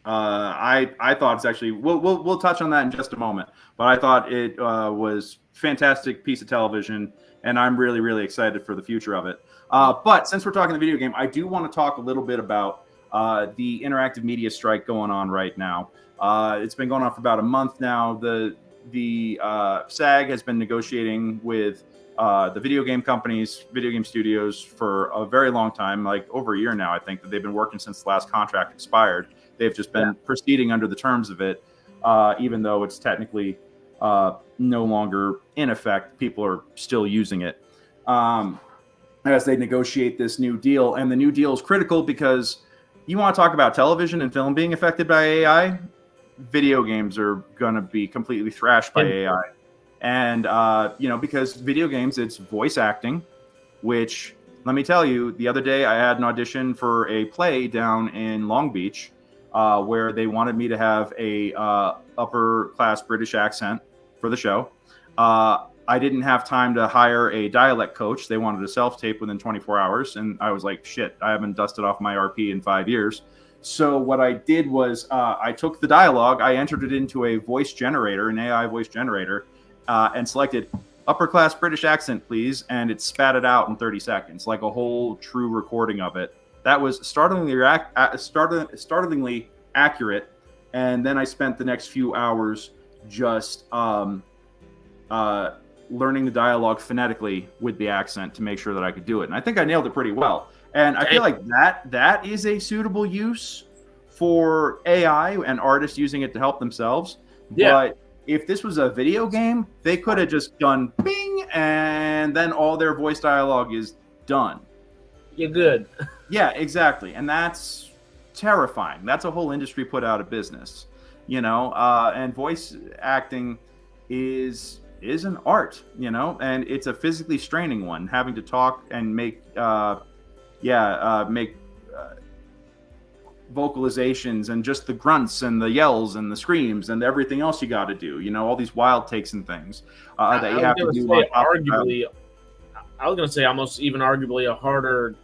Speaker 1: thought it's actually, we'll touch on that in just a moment, but I thought it was fantastic piece of television, and I'm really, really excited for the future of it. But since we're talking the video game, I do want to talk a little bit about the interactive media strike going on right now. It's been going on for about a month now. The SAG has been negotiating with the video game companies, video game studios for a very long time, like over a year now. I think that they've been working since the last contract expired. They've just been proceeding under the terms of it, even though it's technically no longer in effect. People are still using it. as they negotiate this new deal. And the new deal is critical because you want to talk about television and film being affected by AI. Video games are going to be completely thrashed by AI. And, because video games, it's voice acting, which, let me tell you, the other day I had an audition for a play down in Long Beach where they wanted me to have a upper class British accent for the show. I didn't have time to hire a dialect coach. They wanted a self-tape within 24 hours. And I was like, shit, I haven't dusted off my RP in 5 years. So what I did was I took the dialogue, I entered it into a voice generator, an AI voice generator, and selected upper class British accent, please. And it spat it out in 30 seconds, like a whole true recording of it. That was startlingly accurate. And then I spent the next few hours just learning the dialogue phonetically with the accent to make sure that I could do it. And I think I nailed it pretty well. And I feel like that is a suitable use for AI and artists using it to help themselves. Yeah. But if this was a video game, they could have just done bing, and then all their voice dialogue is done.
Speaker 2: You're good.
Speaker 1: Yeah, exactly. And that's terrifying. That's a whole industry put out of business, and voice acting is an art, and it's a physically straining one, having to talk and make vocalizations and just the grunts and the yells and the screams and everything else you got to do, all these wild takes and things that you have to do.
Speaker 2: Arguably, I was going to say almost even arguably a harder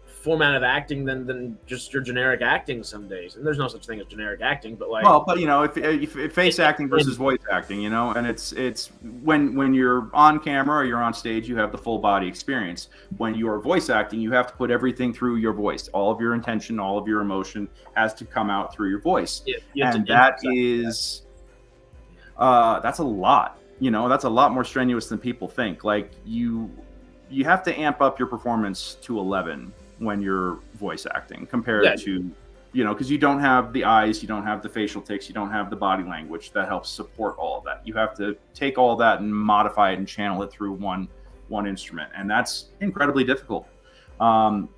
Speaker 2: format of acting than just your generic acting some days. And there's no such thing as generic acting, but
Speaker 1: if face acting versus voice acting, and it's when you're on camera or you're on stage, you have the full body experience. When you are voice acting, you have to put everything through your voice. All of your intention, all of your emotion has to come out through your voice. And that's a lot, that's a lot more strenuous than people think. Like you have to amp up your performance to 11 when you're voice acting compared to, because you don't have the eyes, you don't have the facial tics, you don't have the body language that helps support all of that. You have to take all that and modify it and channel it through one instrument. And that's incredibly difficult. So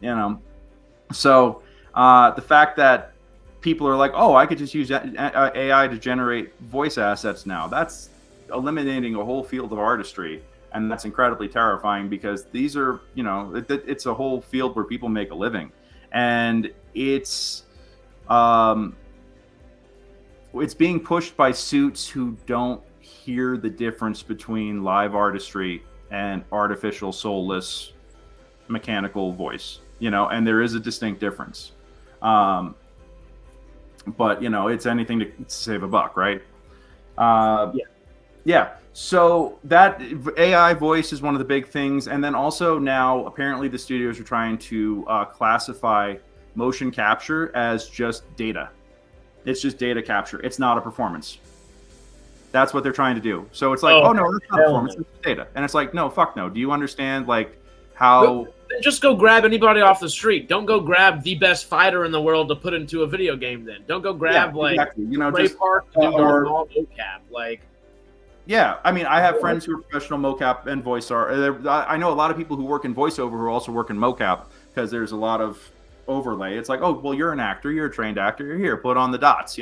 Speaker 1: the fact that people are like, oh, I could just use AI to generate voice assets now, that's eliminating a whole field of artistry. And that's incredibly terrifying because these are, it's a whole field where people make a living. And it's being pushed by suits who don't hear the difference between live artistry and artificial, soulless, mechanical voice, and there is a distinct difference. But, it's anything to save a buck, right? Yeah. So that AI voice is one of the big things. And then also now, apparently the studios are trying to classify motion capture as just data. It's just data capture. It's not a performance. That's what they're trying to do. So it's like, oh no, that's not a performance, it's data. And it's like, no, fuck no. Do you understand how...
Speaker 2: Just go grab anybody off the street. Don't go grab the best fighter in the world to put into a video game then. Don't go grab
Speaker 1: exactly.
Speaker 2: Ray Park to do mocap.
Speaker 1: Yeah, I mean, I have friends who are professional mocap and voice art. I know a lot of people who work in voiceover who also work in mocap because there's a lot of overlay. It's like, oh, well, you're an actor, you're a trained actor, you're here, put on the dots,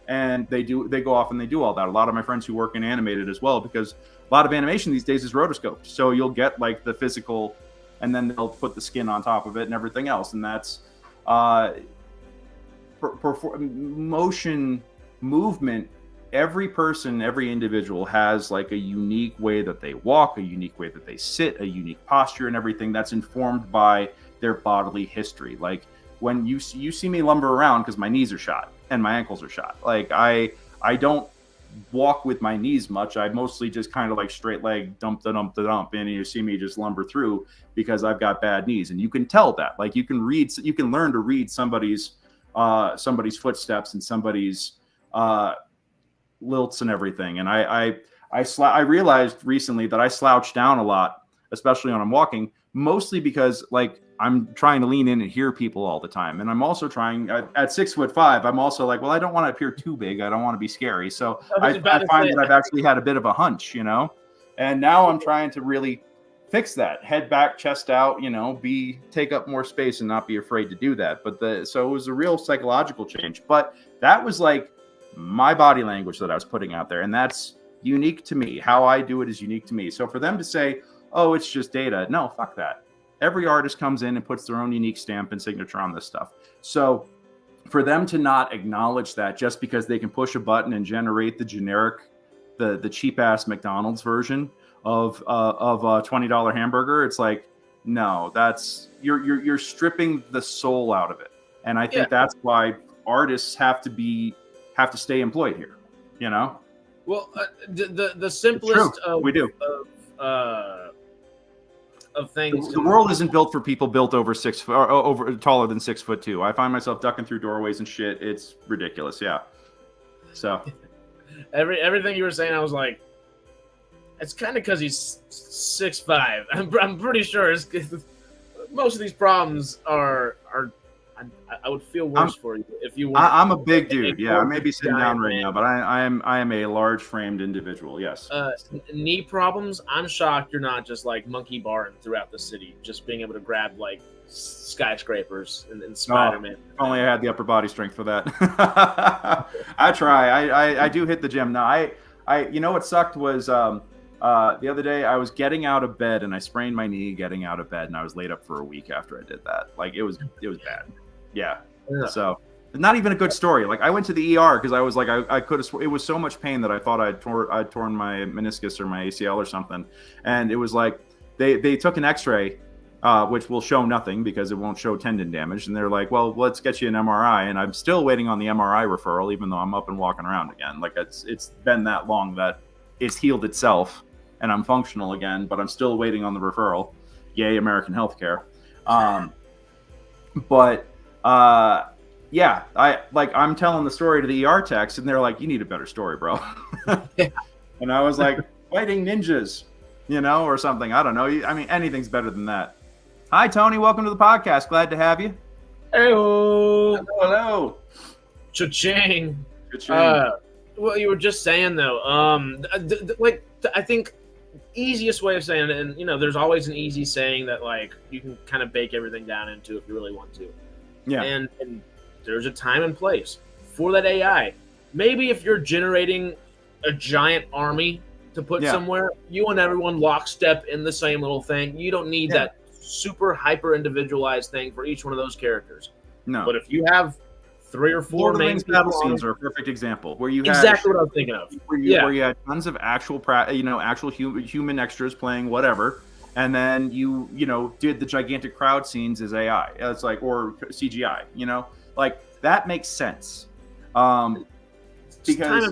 Speaker 1: And they go off and they do all that. A lot of my friends who work in animated as well, because a lot of animation these days is rotoscoped. So you'll get like the physical, and then they'll put the skin on top of it and everything else. And that's motion movement. Every person, every individual has like a unique way that they walk, a unique way that they sit, a unique posture and everything that's informed by their bodily history. Like when you see me lumber around because my knees are shot and my ankles are shot. Like I don't walk with my knees much. I mostly just kind of like straight leg dump, and you see me just lumber through because I've got bad knees. And you can tell that. Like you can learn to read somebody's footsteps and somebody's lilts and everything. And I realized recently that I slouch down a lot, especially when I'm walking, mostly because like I'm trying to lean in and hear people all the time. And I'm also trying at 6'5", I'm also like, well, I don't want to appear too big. I don't want to be scary. So I find that I've actually had a bit of a hunch, And now I'm trying to really fix that. Head back, chest out, take up more space and not be afraid to do that. So it was a real psychological change. But that was like my body language that I was putting out there. And that's unique to me. How I do it is unique to me. So for them to say, oh, it's just data. No, fuck that. Every artist comes in and puts their own unique stamp and signature on this stuff. So for them to not acknowledge that just because they can push a button and generate the generic, the cheap ass McDonald's version of a $20 hamburger, it's like, no, that's you're stripping the soul out of it. And I think that's why artists have to stay employed here,
Speaker 2: Well, the simplest
Speaker 1: we do.
Speaker 2: Of things.
Speaker 1: The world isn't built for people built over 6 foot or over taller than 6'2". I find myself ducking through doorways and shit. It's ridiculous. Yeah. So
Speaker 2: everything you were saying, I was like, it's kind of because he's 6'5". I'm pretty sure most of these problems are. I would feel worse for you if you were.
Speaker 1: I'm a big dude. Yeah, I may be sitting down right now, but I am a large framed individual. Yes.
Speaker 2: Knee problems. I'm shocked you're not just like monkey barring throughout the city, just being able to grab like skyscrapers and Spider-Man.
Speaker 1: If only I had the upper body strength for that. I try. I do hit the gym. No, I what sucked was the other day I was getting out of bed and I sprained my knee getting out of bed and I was laid up for a week after I did that. Like it was bad. Yeah. So not even a good story. Like I went to the ER because I was like I could have. It was so much pain that I thought I'd torn my meniscus or my ACL or something, and it was like they took an X-ray, which will show nothing because it won't show tendon damage, and they're like, well, let's get you an MRI, and I'm still waiting on the MRI referral, even though I'm up and walking around again. Like it's been that long that it's healed itself and I'm functional again, but I'm still waiting on the referral. Yay, American healthcare. Yeah, I'm telling the story to the ER techs and they're like, you need a better story, bro.
Speaker 2: Yeah.
Speaker 1: And I was like, fighting ninjas, or something. I don't know. I mean, anything's better than that. Hi, Tony. Welcome to the podcast. Glad to have you.
Speaker 2: Hello.
Speaker 1: Hello.
Speaker 2: Cha-ching.
Speaker 1: Cha-ching.
Speaker 2: Well, you were just saying though, I think easiest way of saying it, and there's always an easy saying that like you can kind of bake everything down into if you really want to.
Speaker 1: Yeah.
Speaker 2: And there's a time and place for that AI. Maybe if you're generating a giant army to put somewhere, you want everyone lockstep in the same little thing. You don't need that super hyper individualized thing for each one of those characters.
Speaker 1: No.
Speaker 2: But if you have 3 or 4
Speaker 1: Lord of the
Speaker 2: main
Speaker 1: Rings battle scenes are a perfect example where you had
Speaker 2: exactly what I was thinking of.
Speaker 1: Where you had tons of actual human extras playing whatever, and then you did the gigantic crowd scenes as AI. It's like or CGI. Like that makes sense. Because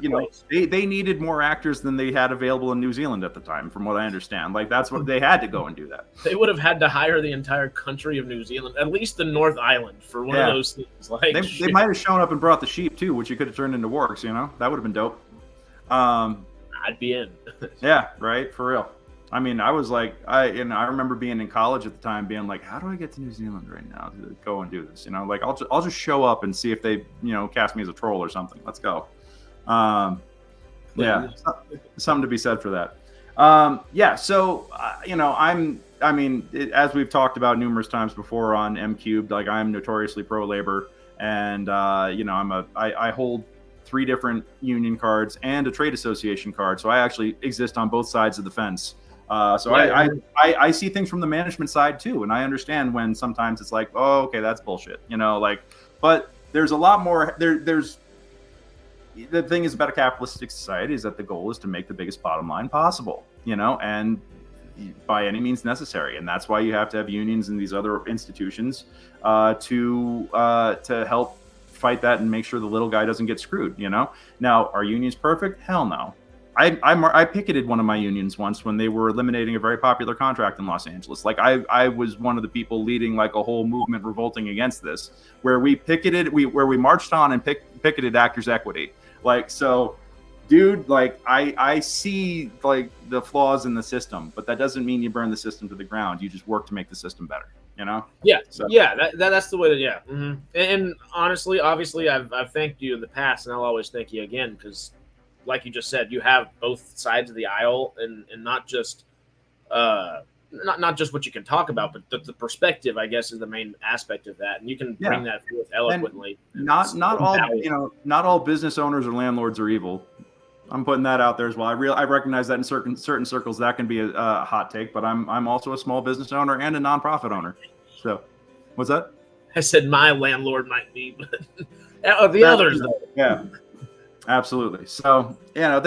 Speaker 1: they needed more actors than they had available in New Zealand at the time, from what I understand. Like that's what they had to go and do that.
Speaker 2: They would have had to hire the entire country of New Zealand, at least the North Island, for one of those things. Like
Speaker 1: they might have shown up and brought the sheep too, which you could have turned into wargs. That would have been dope.
Speaker 2: I'd be in.
Speaker 1: Yeah, right, for real. I mean, I was like, I remember being in college at the time, being like, how do I get to New Zealand right now to go and do this? Like I'll just show up and see if they cast me as a troll or something. Let's go. Something to be said for that. So as we've talked about numerous times before on M Cubed, like I'm notoriously pro labor, and I hold 3 different union cards and a trade association card, so I actually exist on both sides of the fence. I see things from the management side too, and I understand when sometimes it's like, oh, okay, that's bullshit, but there's a lot more. There's the thing is about a capitalistic society is that the goal is to make the biggest bottom line possible, and by any means necessary. And that's why you have to have unions and these other institutions to help fight that and make sure the little guy doesn't get screwed. Now, are unions perfect? Hell no. I picketed one of my unions once when they were eliminating a very popular contract in Los Angeles. Like I was one of the people leading like a whole movement revolting against this, where we marched on and picketed actors' equity. Like, so dude, like I see like the flaws in the system, but that doesn't mean you burn the system to the ground. You just work to make the system better,
Speaker 2: Yeah.
Speaker 1: So.
Speaker 2: Yeah. That's the way to, yeah. Mm-hmm. And honestly, obviously I've thanked you in the past and I'll always thank you again. 'Cause like you just said, you have both sides of the aisle and not just not just what you can talk about, but the perspective, I guess, is the main aspect of that, and you can bring that forth eloquently.
Speaker 1: And not all business owners or landlords are evil. I'm putting that out there as well. I recognize that in certain circles that can be a hot take, but I'm also a small business owner and a nonprofit owner. So, what's that?
Speaker 2: I said my landlord might be, but the others though.
Speaker 1: Yeah, absolutely. So you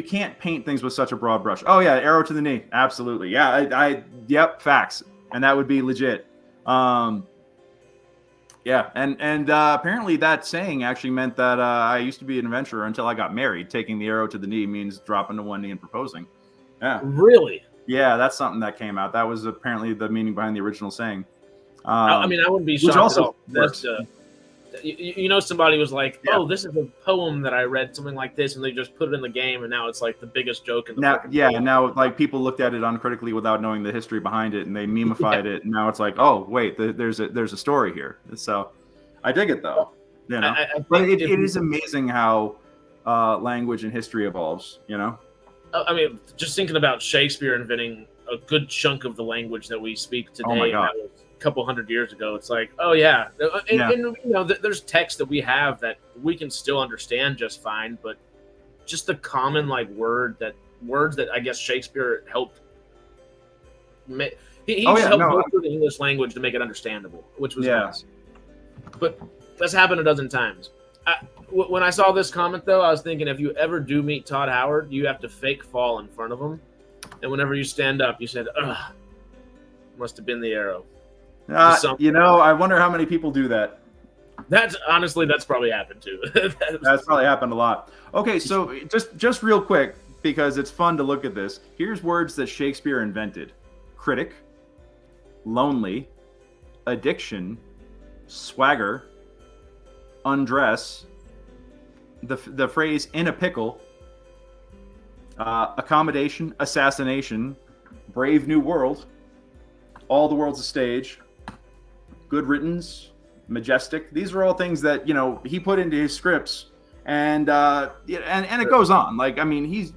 Speaker 1: can't paint things with such a broad brush. Oh yeah, arrow to the knee. Absolutely. Yeah, yep, facts, and that would be legit. Yeah, and apparently that saying actually meant that I used to be an adventurer until I got married. Taking the arrow to the knee means dropping to one knee and proposing. Yeah.
Speaker 2: Really?
Speaker 1: Yeah, that's something that came out. That was apparently the meaning behind the original saying.
Speaker 2: I wouldn't be shocked at all. Somebody was like, "Oh, this is a poem that I read, something like this," and they just put it in the game, and now it's like the biggest joke in the
Speaker 1: now. Now, like people looked at it uncritically without knowing the history behind it, and they memeified it, and now it's like, oh, wait, there's a story here. So, I dig it though. But it is amazing how language and history evolves.
Speaker 2: I mean, just thinking about Shakespeare inventing a good chunk of the language that we speak today.
Speaker 1: Oh my God.
Speaker 2: That was a couple hundred years ago. It's like, oh yeah, and there's text that we have that we can still understand just fine, but just the common words that I guess Shakespeare helped. He helped go through the English language to make it understandable, which was nice. But that's happened a dozen times. When I saw this comment, though, I was thinking, if you ever do meet Todd Howard, you have to fake fall in front of him. And whenever you stand up, you said, ugh, must have been the arrow.
Speaker 1: I wonder how many people do that.
Speaker 2: That's probably happened, too.
Speaker 1: That's probably happened a lot. Okay, so just real quick, because it's fun to look at this. Here's words that Shakespeare invented. Critic, lonely, addiction, swagger, undress, the phrase in a pickle, accommodation, assassination, brave new world, all the world's a stage, good riddance, majestic. These are all things that he put into his scripts, and it goes on. He's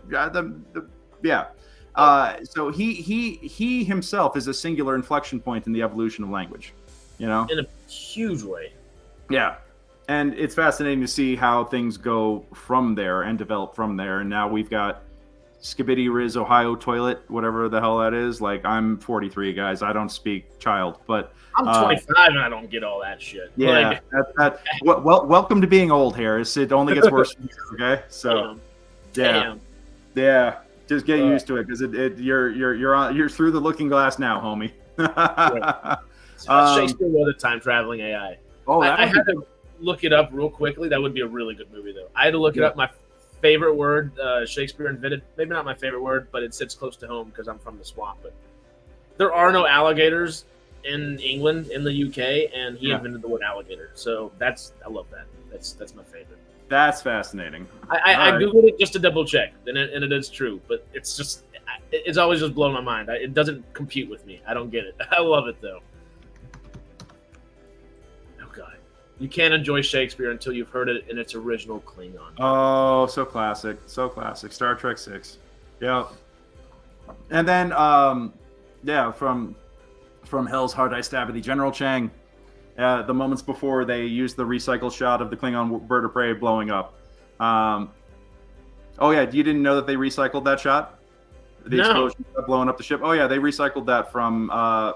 Speaker 1: so he himself is a singular inflection point in the evolution of language. In
Speaker 2: a huge way.
Speaker 1: Yeah. And it's fascinating to see how things go from there and develop from there. And now we've got Skibidi Riz Ohio toilet, whatever the hell that is. I'm 43, guys. I don't speak child, but
Speaker 2: I'm 25 and I don't get all that shit.
Speaker 1: Yeah. Welcome to being old, Harris. It only gets worse from here, okay? So,
Speaker 2: Damn.
Speaker 1: Yeah. Just get used to it because you're through the looking glass now, homie.
Speaker 2: Shakespeare was a time traveling AI.
Speaker 1: Oh,
Speaker 2: I had to look it up real quickly. That would be a really good movie, though. I had to look it up. My favorite word Shakespeare invented, maybe not my favorite word, but it sits close to home because I'm from the swamp. But there are no alligators in England, in the UK, and he invented the word alligator. So I love that. That's my favorite.
Speaker 1: That's fascinating.
Speaker 2: I Googled it just to double check, and it is true. But it's always just blown my mind. It doesn't compute with me. I don't get it. I love it, though. You can't enjoy Shakespeare until you've heard it in its original Klingon.
Speaker 1: Oh, so classic. So classic. Star Trek 6. Yeah. And then, from Hell's Heart I Stab at Thee, General Chang, the moments before they used the recycled shot of the Klingon bird of prey blowing up. You didn't know that they recycled that shot? The explosion blowing up the ship? Oh, yeah, they recycled that from a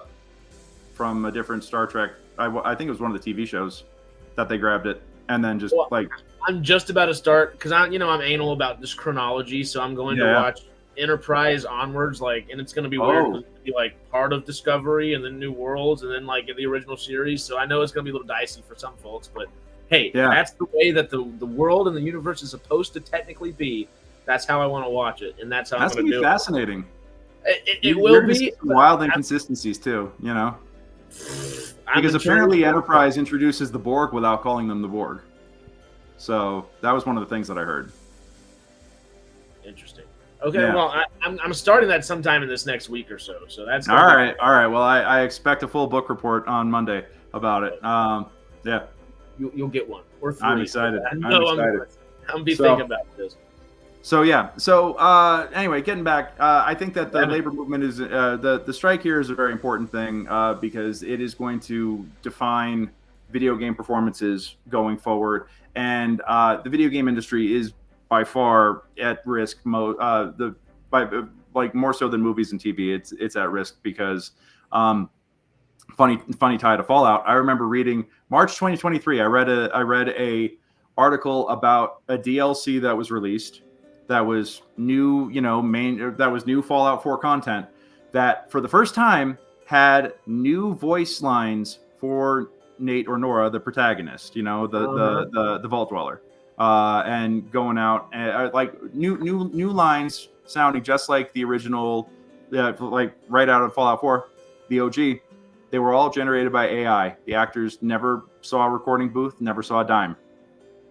Speaker 1: different Star Trek. I think it was one of the TV shows that they grabbed it and then just
Speaker 2: I'm just about to start because I'm anal about this chronology, so I'm going to watch Enterprise onwards, and it's going to be weird. It's gonna be part of Discovery and then New Worlds and then in the original series. So I know it's going to be a little dicey for some folks, but hey, that's the way that the world and the universe is supposed to technically be. That's how I want to watch it, and that's how I'm going to do it.
Speaker 1: That's going to be fascinating.
Speaker 2: It will be
Speaker 1: wild inconsistencies too, Because apparently Enterprise introduces the Borg without calling them the Borg. So that was one of the things that I heard.
Speaker 2: Interesting. Okay, well, I'm starting that sometime in this next week or so. So that's
Speaker 1: all right. All right. Well, I expect a full book report on Monday about it.
Speaker 2: You'll get one or 3.
Speaker 1: I'm excited.
Speaker 2: I'm thinking about this.
Speaker 1: So yeah. So anyway, getting back, I think that the labor movement is the strike here is a very important thing because it is going to define video game performances going forward, and the video game industry is by far at risk. Like more so than movies and TV, it's at risk because funny tie to Fallout. I remember reading March 2023. I read a article about a DLC that was released that was new, that was new Fallout 4 content that for the first time had new voice lines for Nate or Nora, the protagonist, the Vault Dweller, and going out and like new lines sounding just like the original, like right out of Fallout 4, the OG. They were all generated by AI. The actors never saw a recording booth, never saw a dime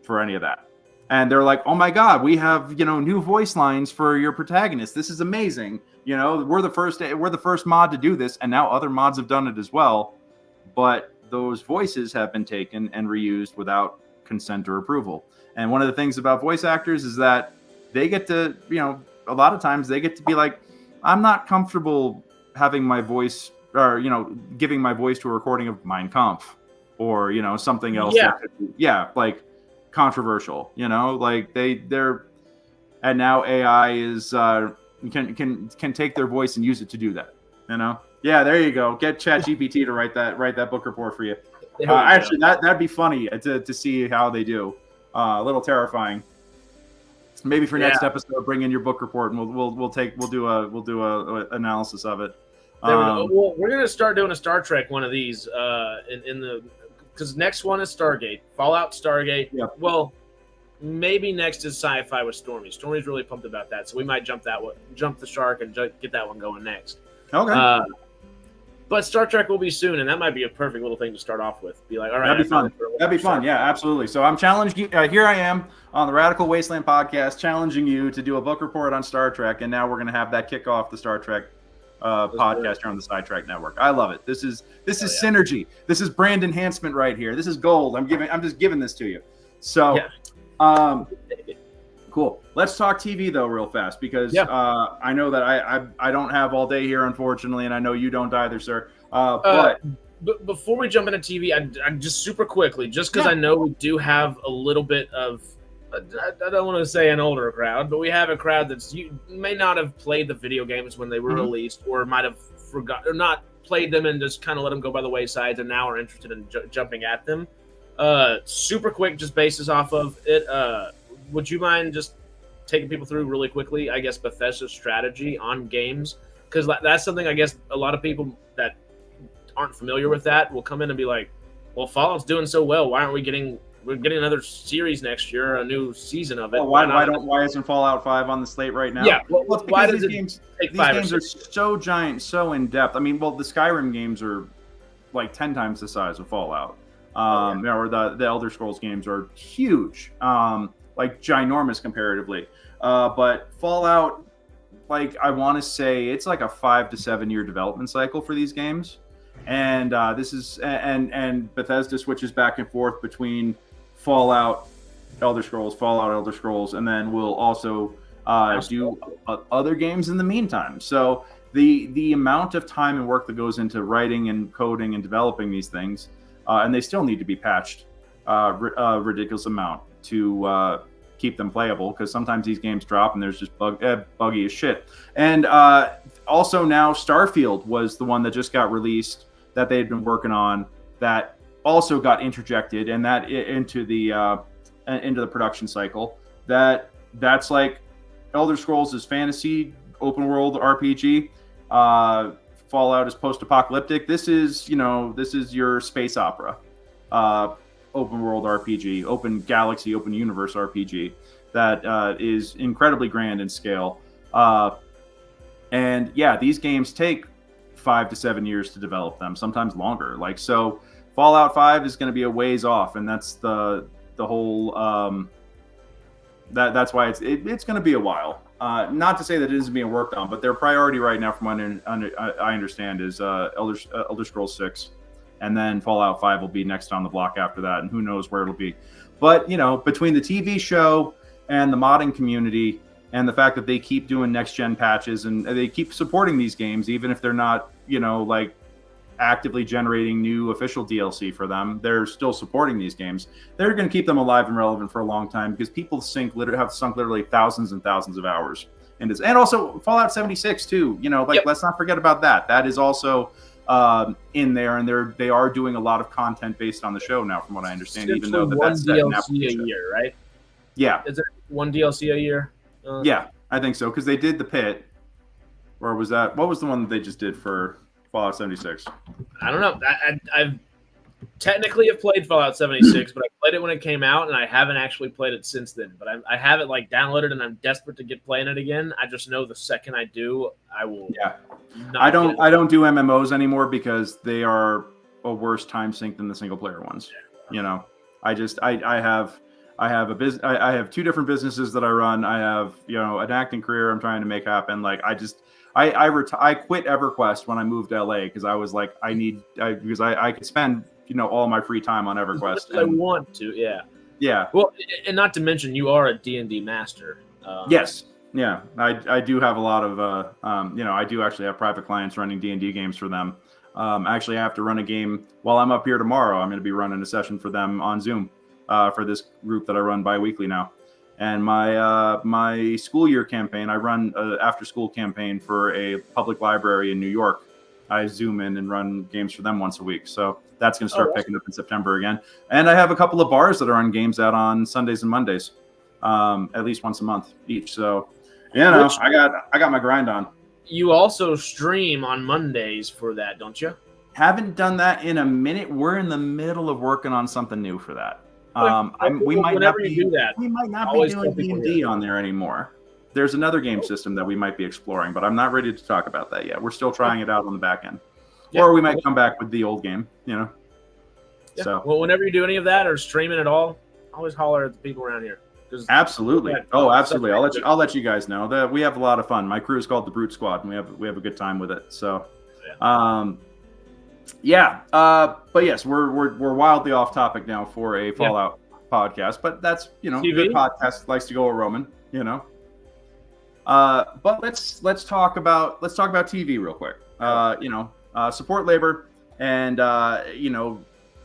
Speaker 1: for any of that. And they're like, "Oh my God, we have new voice lines for your protagonist. This is amazing. We're the first mod to do this, and now other mods have done it as well. But those voices have been taken and reused without consent or approval. And one of the things about voice actors is that they get to, a lot of times they get to be like, I'm not comfortable having my voice or giving my voice to a recording of Mein Kampf or something else. Like controversial, like they're and now AI is can take their voice and use it to do that. Yeah, there you go. Get ChatGPT to write that book report for you. Actually, that'd be funny to see how they do. A little terrifying. Maybe for next episode, bring in your book report and we'll do a analysis of it.
Speaker 2: Well, we're gonna start doing a Star Trek one of these because next one is Stargate, Fallout Stargate. Yeah. Well, maybe next is Sci-Fi with Stormy. Stormy's really pumped about that, so we might jump the shark and get that one going next.
Speaker 1: Okay.
Speaker 2: But Star Trek will be soon, and that might be a perfect little thing to start off with. Be like, all right,
Speaker 1: that'd be fun. That'd be fun. Yeah, absolutely. So I'm challenging you. Here I am on the Radical Wasteland podcast, challenging you to do a book report on Star Trek, and now we're going to have that kick off the Star Trek podcast here on the Sidetrack Network. I love it. This is synergy. This is brand enhancement right here. This is gold. I'm just giving this to you. So, cool. Let's talk TV though, real fast, because I know that I don't have all day here, unfortunately, and I know you don't either, sir. But
Speaker 2: before we jump into TV, I just super quickly, just because I know we do have a little bit of, I don't want to say an older crowd, but we have a crowd that's you may not have played the video games when they were released, or might have forgot or not played them and just kind of let them go by the wayside, and now are interested in jumping at them. Super quick, just basis off of it. Would you mind just taking people through really quickly, I guess, Bethesda's strategy on games? Because that's something I guess a lot of people that aren't familiar with that will come in and be like, well, Fallout's doing so well. Why aren't we're getting another series next year, a new season of it?
Speaker 1: Well, why isn't Fallout 5 on the slate right now?
Speaker 2: Yeah,
Speaker 1: well, why does these games are so giant, so in depth. I mean, well, the Skyrim games are like 10 times the size of Fallout. Or the Elder Scrolls games are huge, like ginormous comparatively. But Fallout, like I want to say, it's like a 5 to 7 year development cycle for these games, and this is and Bethesda switches back and forth between Fallout, Elder Scrolls, and then we'll also do other games in the meantime. So the amount of time and work that goes into writing and coding and developing these things, and they still need to be patched a ridiculous amount to keep them playable, because sometimes these games drop and there's just buggy as shit. And also now Starfield was the one that just got released that they had been working on, that also got interjected and that into the production cycle. That's like Elder Scrolls is fantasy open world RPG. Fallout is post-apocalyptic. This is your space opera, open world RPG, open galaxy, open universe RPG that is incredibly grand in scale. And yeah, these games take 5 to 7 years to develop them, sometimes longer. Like, so Fallout 5 is going to be a ways off, and that's the whole that's why it's going to be a while. Not to say that it isn't being worked on, but their priority right now, from what I understand, is Elder Scrolls 6, and then Fallout 5 will be next on the block after that, and who knows where it'll be. But between the TV show and the modding community, and the fact that they keep doing next gen patches and they keep supporting these games, even if they're not, like actively generating new official DLC for them, they're still supporting these games. They're going to keep them alive and relevant for a long time because people have sunk literally thousands and thousands of hours into this. And also Fallout 76 too. Let's not forget about that. That is also in there, and they are doing a lot of content based on the show now, from what I understand. Even though that's
Speaker 2: one DLC a year, right?
Speaker 1: Yeah.
Speaker 2: Is it one DLC a year?
Speaker 1: Yeah, I think so, because they did the pit. Or was that, what was the one that they just did for Fallout 76?
Speaker 2: I don't know. I've technically have played Fallout 76, but I played it when it came out, and I haven't actually played it since then. But I have it like downloaded, and I'm desperate to get playing it again. I just know the second I do, I will. Yeah.
Speaker 1: I don't do MMOs anymore because they are a worse time sink than the single player ones. I have a business. I have two different businesses that I run. I have, an acting career I'm trying to make happen. Like I quit EverQuest when I moved to LA because I was like, because I could spend, all my free time on EverQuest.
Speaker 2: I want to. Yeah.
Speaker 1: Yeah.
Speaker 2: Well, and not to mention you are a D&D master.
Speaker 1: Yes. Yeah. I do have a lot of, I do actually have private clients running D&D games for them. Actually, I have to run a game while I'm up here tomorrow. I'm going to be running a session for them on Zoom. For this group that I run bi-weekly now. And my school year campaign, I run an after-school campaign for a public library in New York. I Zoom in and run games for them once a week. So that's going to start picking up in September again. And I have a couple of bars that are on games out on Sundays and Mondays, at least once a month each. So, I got my grind on.
Speaker 2: You also stream on Mondays for that, don't you?
Speaker 1: Haven't done that in a minute. We're in the middle of working on something new for that. We might not be doing D&D on there anymore. There's another game system that we might be exploring, but I'm not ready to talk about that yet. We're still trying it out on the back end. Yeah. Or we might come back with the old game, Yeah. So,
Speaker 2: well, whenever you do any of that or streaming at all, always holler at the people around here.
Speaker 1: Absolutely. Oh, absolutely. I'll let you guys know that we have a lot of fun. My crew is called the Brute Squad, and we have a good time with it. So, but yes, we're wildly off topic now for a Fallout podcast, but that's TV? Good podcast likes to go a Roman, But let's talk about TV real quick. Support labor and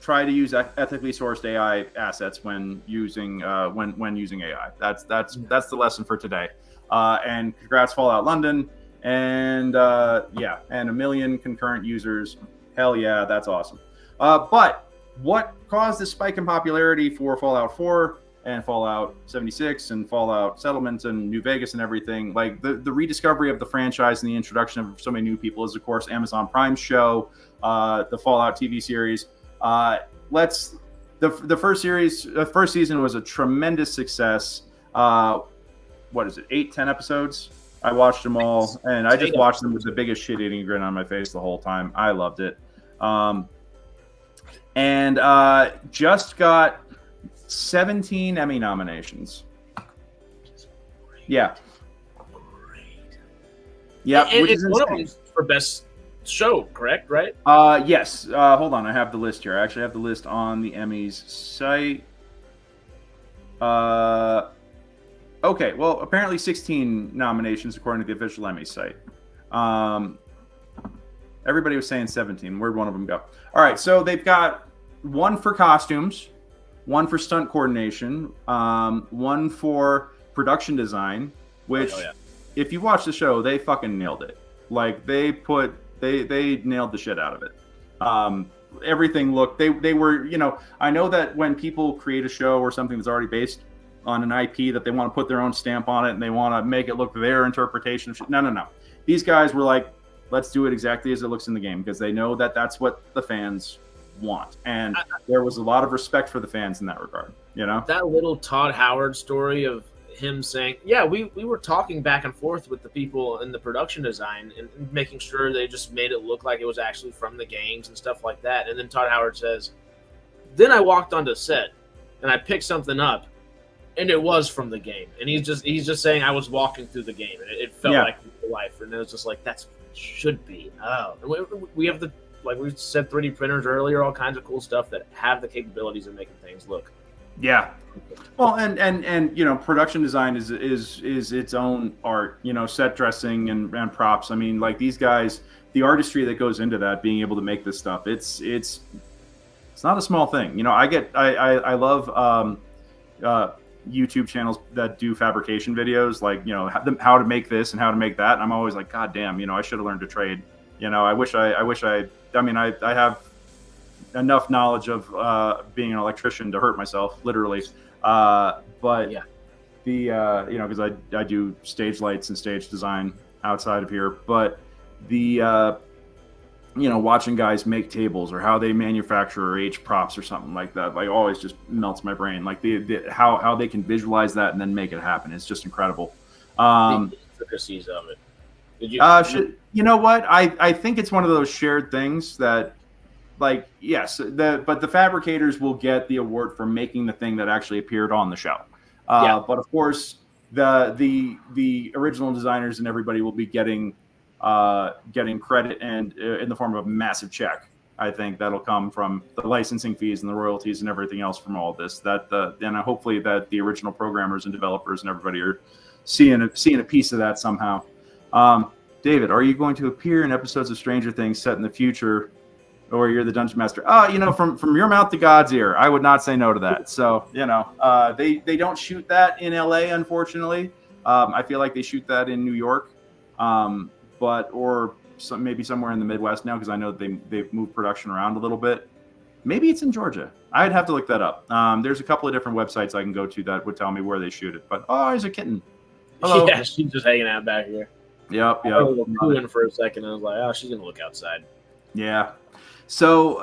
Speaker 1: try to use ethically sourced AI assets when using AI. That's the lesson for today. And congrats Fallout London, and and 1 million concurrent users. Hell yeah, that's awesome. But what caused this spike in popularity for Fallout 4 and Fallout 76 and Fallout Settlements and New Vegas and everything, like the rediscovery of the franchise and the introduction of so many new people is, of course, Amazon Prime's show, the Fallout TV series. The first season was a tremendous success. What is it, 8-10 episodes? I watched them all, and I just watched them with the biggest shit-eating grin on my face the whole time. I loved it. Just got 17 Emmy nominations. Yeah. Yeah,
Speaker 2: which is one of them for best show, correct? Right?
Speaker 1: Yes. Hold on, I have the list here. I actually have the list on the Emmys site. Okay, well, apparently 16 nominations according to the official Emmys site. Everybody was saying 17. Where'd one of them go? All right, so they've got one for costumes, one for stunt coordination, one for production design, which, if you watch the show, they fucking nailed it. Like, they nailed the shit out of it. Everything looked, they were, I know that when people create a show or something that's already based on an IP that they want to put their own stamp on it and they want to make it look their interpretation of shit. No. These guys were like, let's do it exactly as it looks in the game, because they know that that's what the fans want. And there was a lot of respect for the fans in that regard, That
Speaker 2: little Todd Howard story of him saying, we were talking back and forth with the people in the production design and making sure they just made it look like it was actually from the games and stuff like that. And then Todd Howard says, then I walked onto set and I picked something up and it was from the game. And he's just saying I was walking through the game and it felt like real life. And it was just like, that's should be. Oh, we have like we said, 3D printers earlier, all kinds of cool stuff that have the capabilities of making things look
Speaker 1: Yeah. Well, and you know, production design is its own art. You know, set dressing and props. I mean, like these guys, the artistry that goes into that, being able to make this stuff, it's not a small thing. You know, I love uh, YouTube channels that do fabrication videos, like you know how to make this and how to make that. And I'm always like, God damn, you know, I should have learned a trade. You know, I wish I mean, I have enough knowledge of being an electrician to hurt myself, literally. But
Speaker 2: Yeah.
Speaker 1: the you know, because I do stage lights and stage design outside of here, but the you know, watching guys make tables or how they manufacture or age props or something like that, like always just melts my brain. Like the how they can visualize that and then make it happen. It's just incredible.
Speaker 2: The intricacies of it. Did you?
Speaker 1: You know what? I think it's one of those shared things that, like, yes, but the fabricators will get the award for making the thing that actually appeared on the show.
Speaker 2: Yeah.
Speaker 1: But of course, the original designers and everybody will be getting credit and in the form of a massive check. I think that'll come from the licensing fees and the royalties and everything else from all this. And hopefully that the original programmers and developers and everybody are seeing a piece of that somehow. David, are you going to appear in episodes of Stranger Things set in the future, or you're the dungeon master? You know, from your mouth to God's ear, I would not say no to that. So, you know, they don't shoot that in LA, unfortunately. I feel like they shoot that in New York, or maybe somewhere in the Midwest now, because I know they've moved production around a little bit. Maybe it's in Georgia. I'd have to look that up. There's a couple of different websites I can go to that would tell me where they shoot it. But there's a kitten. Hello.
Speaker 2: Yeah, she's just hanging out back here.
Speaker 1: Yep.
Speaker 2: I was cooling for a second. I was like, oh, she's gonna look outside.
Speaker 1: Yeah. So,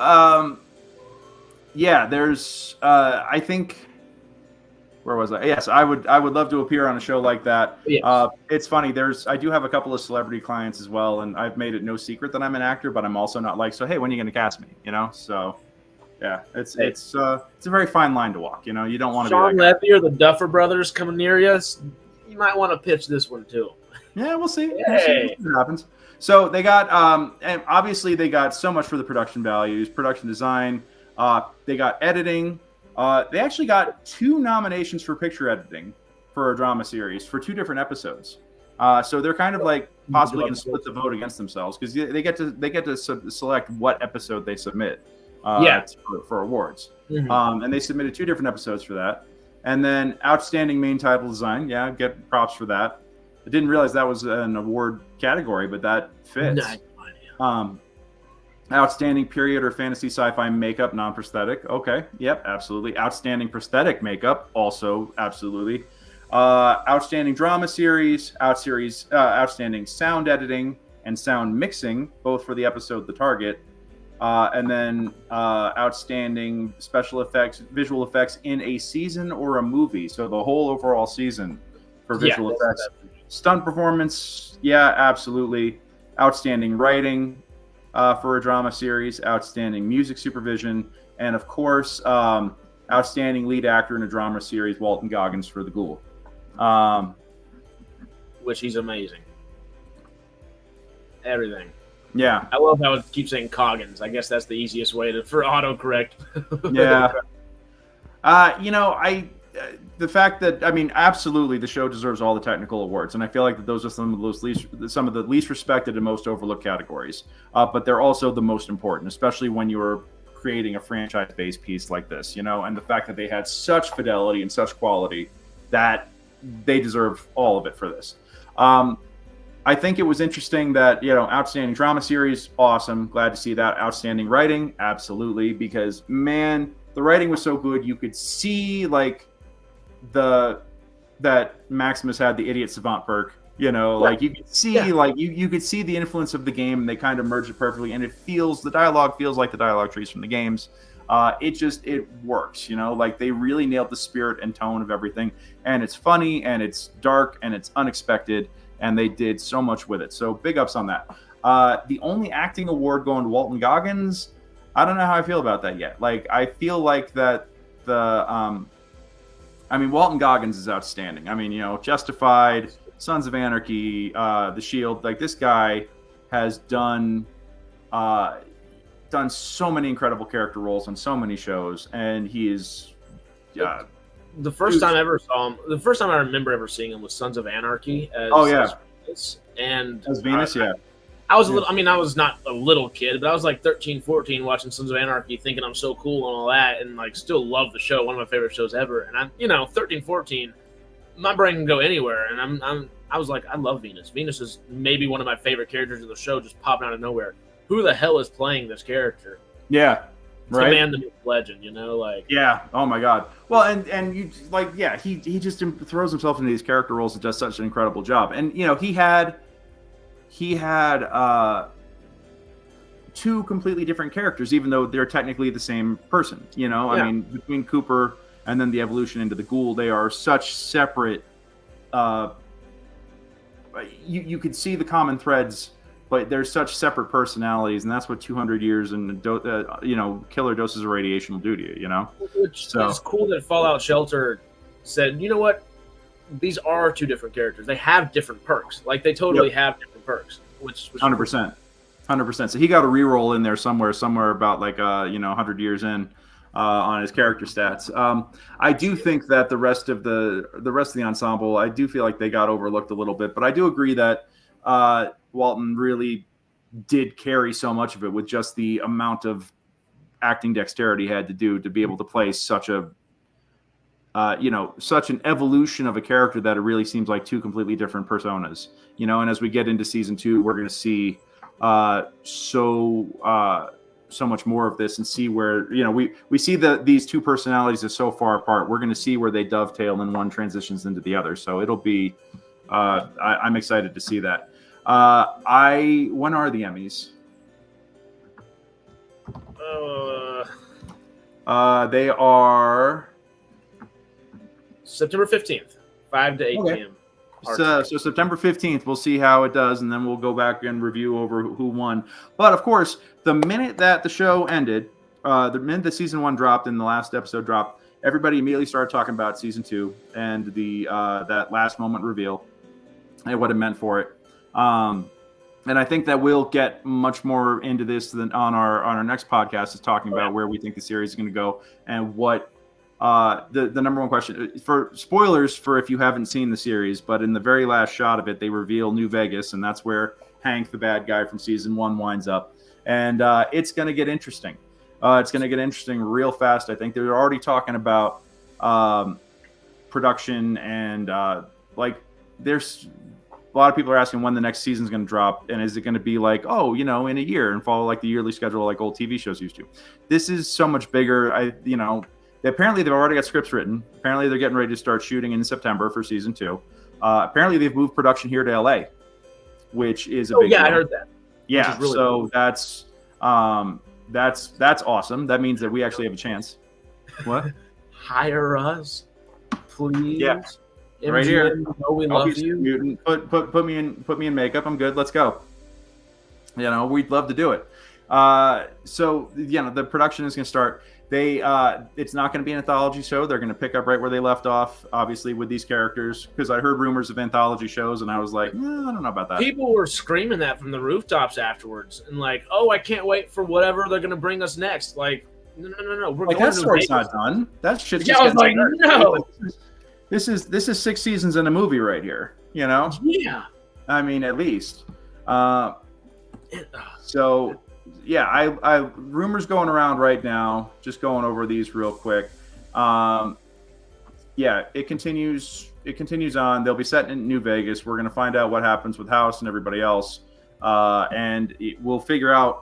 Speaker 1: yeah, there's, I think, where was I? Yes, I would love to appear on a show like that.
Speaker 2: Yes.
Speaker 1: It's funny. I do have a couple of celebrity clients as well, and I've made it no secret that I'm an actor, but I'm also not like, so hey, when are you going to cast me? You know, so yeah, it's a very fine line to walk. You know, you don't want to be
Speaker 2: Sean
Speaker 1: like
Speaker 2: Levy or the Duffer Brothers coming near you. You might want to pitch this one too.
Speaker 1: Yeah, we'll see.
Speaker 2: Hey.
Speaker 1: We'll see what happens. So they got, and obviously they got so much for the production values, production design. They got editing. They actually got 2 nominations for picture editing for a drama series for 2 different episodes. So they're kind of like possibly going to split the vote against themselves, because they get to select what episode they submit. For awards.
Speaker 2: Mm-hmm.
Speaker 1: And they submitted 2 different episodes for that. And then outstanding main title design. Yeah, get props for that. I didn't realize that was an award category, but that fits. Outstanding period or fantasy sci-fi makeup, non-prosthetic. Okay, yep, absolutely. Outstanding prosthetic makeup, also absolutely. Outstanding drama series, outstanding sound editing and sound mixing, both for the episode The Target. And then outstanding special effects, visual effects in a season or a movie. So the whole overall season for visual effects. Stunt performance, yeah, absolutely. Outstanding writing for a drama series. Outstanding music supervision. And of course, outstanding lead actor in a drama series, Walton Goggins for The Ghoul.
Speaker 2: Which he's amazing. Everything.
Speaker 1: Yeah.
Speaker 2: I love how it keeps saying Coggins. I guess that's the easiest way for autocorrect.
Speaker 1: Yeah. You know, the fact that, I mean, absolutely, the show deserves all the technical awards, and I feel like that those are some of the least respected and most overlooked categories. But they're also the most important, especially when you're creating a franchise-based piece like this. You know, and the fact that they had such fidelity and such quality that they deserve all of it for this. I think it was interesting that, you know, outstanding drama series, awesome, glad to see that. Outstanding writing, absolutely, because man, the writing was so good. You could see like that Maximus had the idiot savant perk, you know, like you could see like you could see the influence of the game, and they kind of merged it perfectly, and the dialogue feels like the dialogue trees from the games. It works, you know, like they really nailed the spirit and tone of everything, and it's funny and it's dark and it's unexpected, and they did so much with it. So big ups on that. The only acting award going to Walton Goggins, I don't know how I feel about that yet. Like, I feel like that Walton Goggins is outstanding. I mean, you know, Justified, Sons of Anarchy, The Shield, like this guy has done so many incredible character roles on so many shows, and he is
Speaker 2: The first time I ever saw him, the first time I remember ever seeing him was Sons of Anarchy as, as Venus. And
Speaker 1: as Venus,
Speaker 2: I was a little, I mean, I was not a little kid, but I was like 13, 14 watching Sons of Anarchy thinking I'm so cool and all that, and like still love the show, one of my favorite shows ever. And I'm, 13, 14, my brain can go anywhere, and I was like, I love Venus. Venus is maybe one of my favorite characters in the show, just popping out of nowhere. Who the hell is playing this character?
Speaker 1: Yeah.
Speaker 2: It's the man, the myth, legend, like.
Speaker 1: Yeah. Oh my God. Well, and you he just throws himself into these character roles and does such an incredible job. And he had two completely different characters, even though they're technically the same person. I mean, between Cooper and then the evolution into the Ghoul, they are such separate. You could see the common threads. But they're such separate personalities, and that's what 200 years and killer doses of radiation will do to you.
Speaker 2: Which is cool that Fallout Shelter said, you know what, these are two different characters. They have different perks. Like they totally have different perks. Which
Speaker 1: 100%, 100%. So he got a reroll in there somewhere about 100 years in on his character stats. I do think that the rest of the ensemble, I do feel like they got overlooked a little bit, but I do agree that. Walton really did carry so much of it with just the amount of acting dexterity he had to do to be able to play such a, such an evolution of a character that it really seems like two completely different personas, and as we get into season 2, we're going to see so much more of this and see where, we see these two personalities are so far apart. We're going to see where they dovetail and one transitions into the other. So it'll be, I'm excited to see that. When are the Emmys? They are
Speaker 2: September 15th, 5 to 8 p.m.
Speaker 1: So September 15th, we'll see how it does, and then we'll go back and review over who won. But of course, the minute that the show ended, the minute the season 1 dropped and the last episode dropped, everybody immediately started talking about season 2 and the that last moment reveal and what it meant for it. And I think that we'll get much more into this than on our next podcast is talking about where we think the series is going to go and what the number one question for spoilers for if you haven't seen the series, but in the very last shot of it, they reveal New Vegas, and that's where Hank, the bad guy from season 1, winds up. And it's going to get interesting. It's going to get interesting real fast. I think they're already talking about production and there's a lot of people are asking when the next season is going to drop, and is it going to be like, in a year and follow like the yearly schedule like old TV shows used to. This is so much bigger. Apparently they've already got scripts written. Apparently they're getting ready to start shooting in September for season 2. Apparently they've moved production here to LA, which is a big deal.
Speaker 2: I heard that.
Speaker 1: Yeah, really cool. That's awesome. That means that we actually have a chance. What?
Speaker 2: Hire us, please.
Speaker 1: Yeah. Right here.
Speaker 2: We love you.
Speaker 1: Put me in makeup. I'm good. Let's go. We'd love to do it. So the production is going to start. It's not going to be an anthology show. They're going to pick up right where they left off, obviously, with these characters. Because I heard rumors of anthology shows, and I was like, I don't know about that.
Speaker 2: People were screaming that from the rooftops afterwards, and like, oh, I can't wait for whatever they're going to bring us next. Like, no. We're
Speaker 1: like, that story's not done. That shit's
Speaker 2: just I was like, no.
Speaker 1: This is 6 seasons in a movie right here, Yeah. I mean, at least. So, yeah, I rumors going around right now. Just going over these real quick. It continues. It continues on. They'll be set in New Vegas. We're going to find out what happens with House and everybody else, and we'll figure out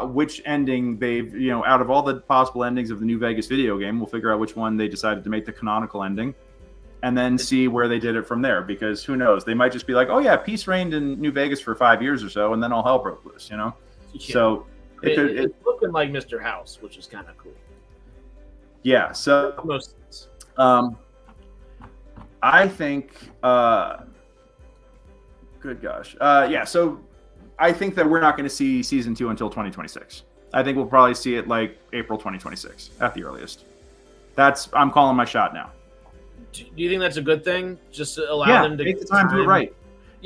Speaker 1: which ending they've, out of all the possible endings of the New Vegas video game, we'll figure out which one they decided to make the canonical ending, and then see where they did it from there. Because who knows? They might just be like, oh yeah, peace reigned in New Vegas for 5 years or so, and then all hell broke loose,
Speaker 2: Yeah.
Speaker 1: So
Speaker 2: it's looking like Mr. House, which is kind of cool.
Speaker 1: Yeah. So
Speaker 2: most sense.
Speaker 1: I think. Good gosh. So. I think that we're not going to see season 2 until 2026. I think we'll probably see it like April 2026 at the earliest. I'm calling my shot now.
Speaker 2: Do you think that's a good thing? Just to allow them to
Speaker 1: take the time to do it right.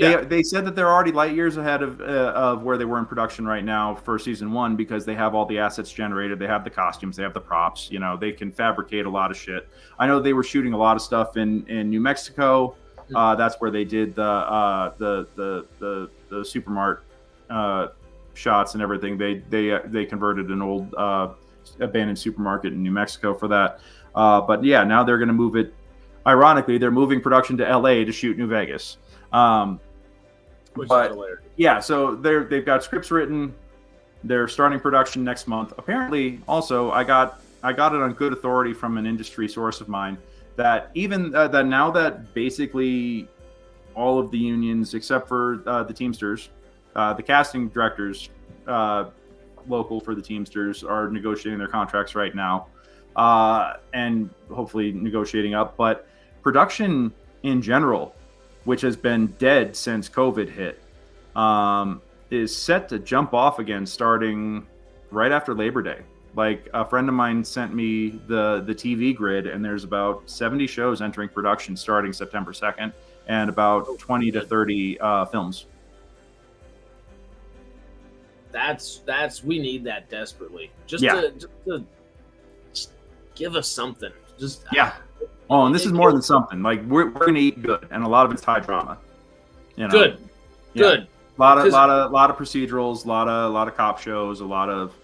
Speaker 1: They said that they're already light years ahead of where they were in production right now for season 1 because they have all the assets generated, they have the costumes, they have the props. They can fabricate a lot of shit. I know they were shooting a lot of stuff in New Mexico. That's where they did the Supermart shots and everything. They converted an old abandoned supermarket in New Mexico for that. But yeah, now they're going to move it. Ironically, they're moving production to LA to shoot New Vegas. But yeah, so they've got scripts written. They're starting production next month. Apparently, also I got it on good authority from an industry source of mine that even that now that basically all of the unions except for the Teamsters, the casting directors, local for the Teamsters, are negotiating their contracts right now, and hopefully negotiating up. But production in general, which has been dead since COVID hit, is set to jump off again starting right after Labor Day. Like, a friend of mine sent me the TV grid, and there's about 70 shows entering production starting September 2nd, and about 20 to 30 films.
Speaker 2: We need that desperately. Just to give us something. Oh,
Speaker 1: and this is more than something. Like, we're gonna eat good, and a lot of it's high drama.
Speaker 2: Good.
Speaker 1: A lot of procedurals, a lot of cop shows, a lot of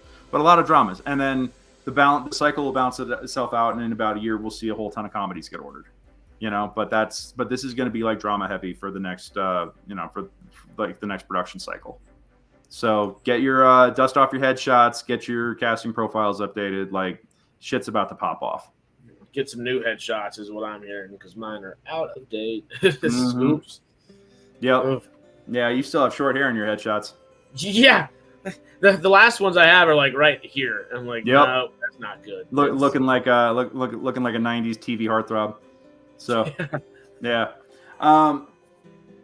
Speaker 1: dramas, and then the cycle will balance itself out, and in about a year we'll see a whole ton of comedies get ordered. But this is going to be like drama heavy for the next for like the next production cycle. So get your dust off your headshots, get your casting profiles updated. Like, shit's about to pop off.
Speaker 2: Get some new headshots is what I'm hearing, because mine are out of date.
Speaker 1: Oops. Yep. Yeah, you still have short hair in your headshots.
Speaker 2: Yeah. The last ones I have are like right here. I'm like, no, that's not good.
Speaker 1: Looking like a 90s TV heartthrob. So, yeah.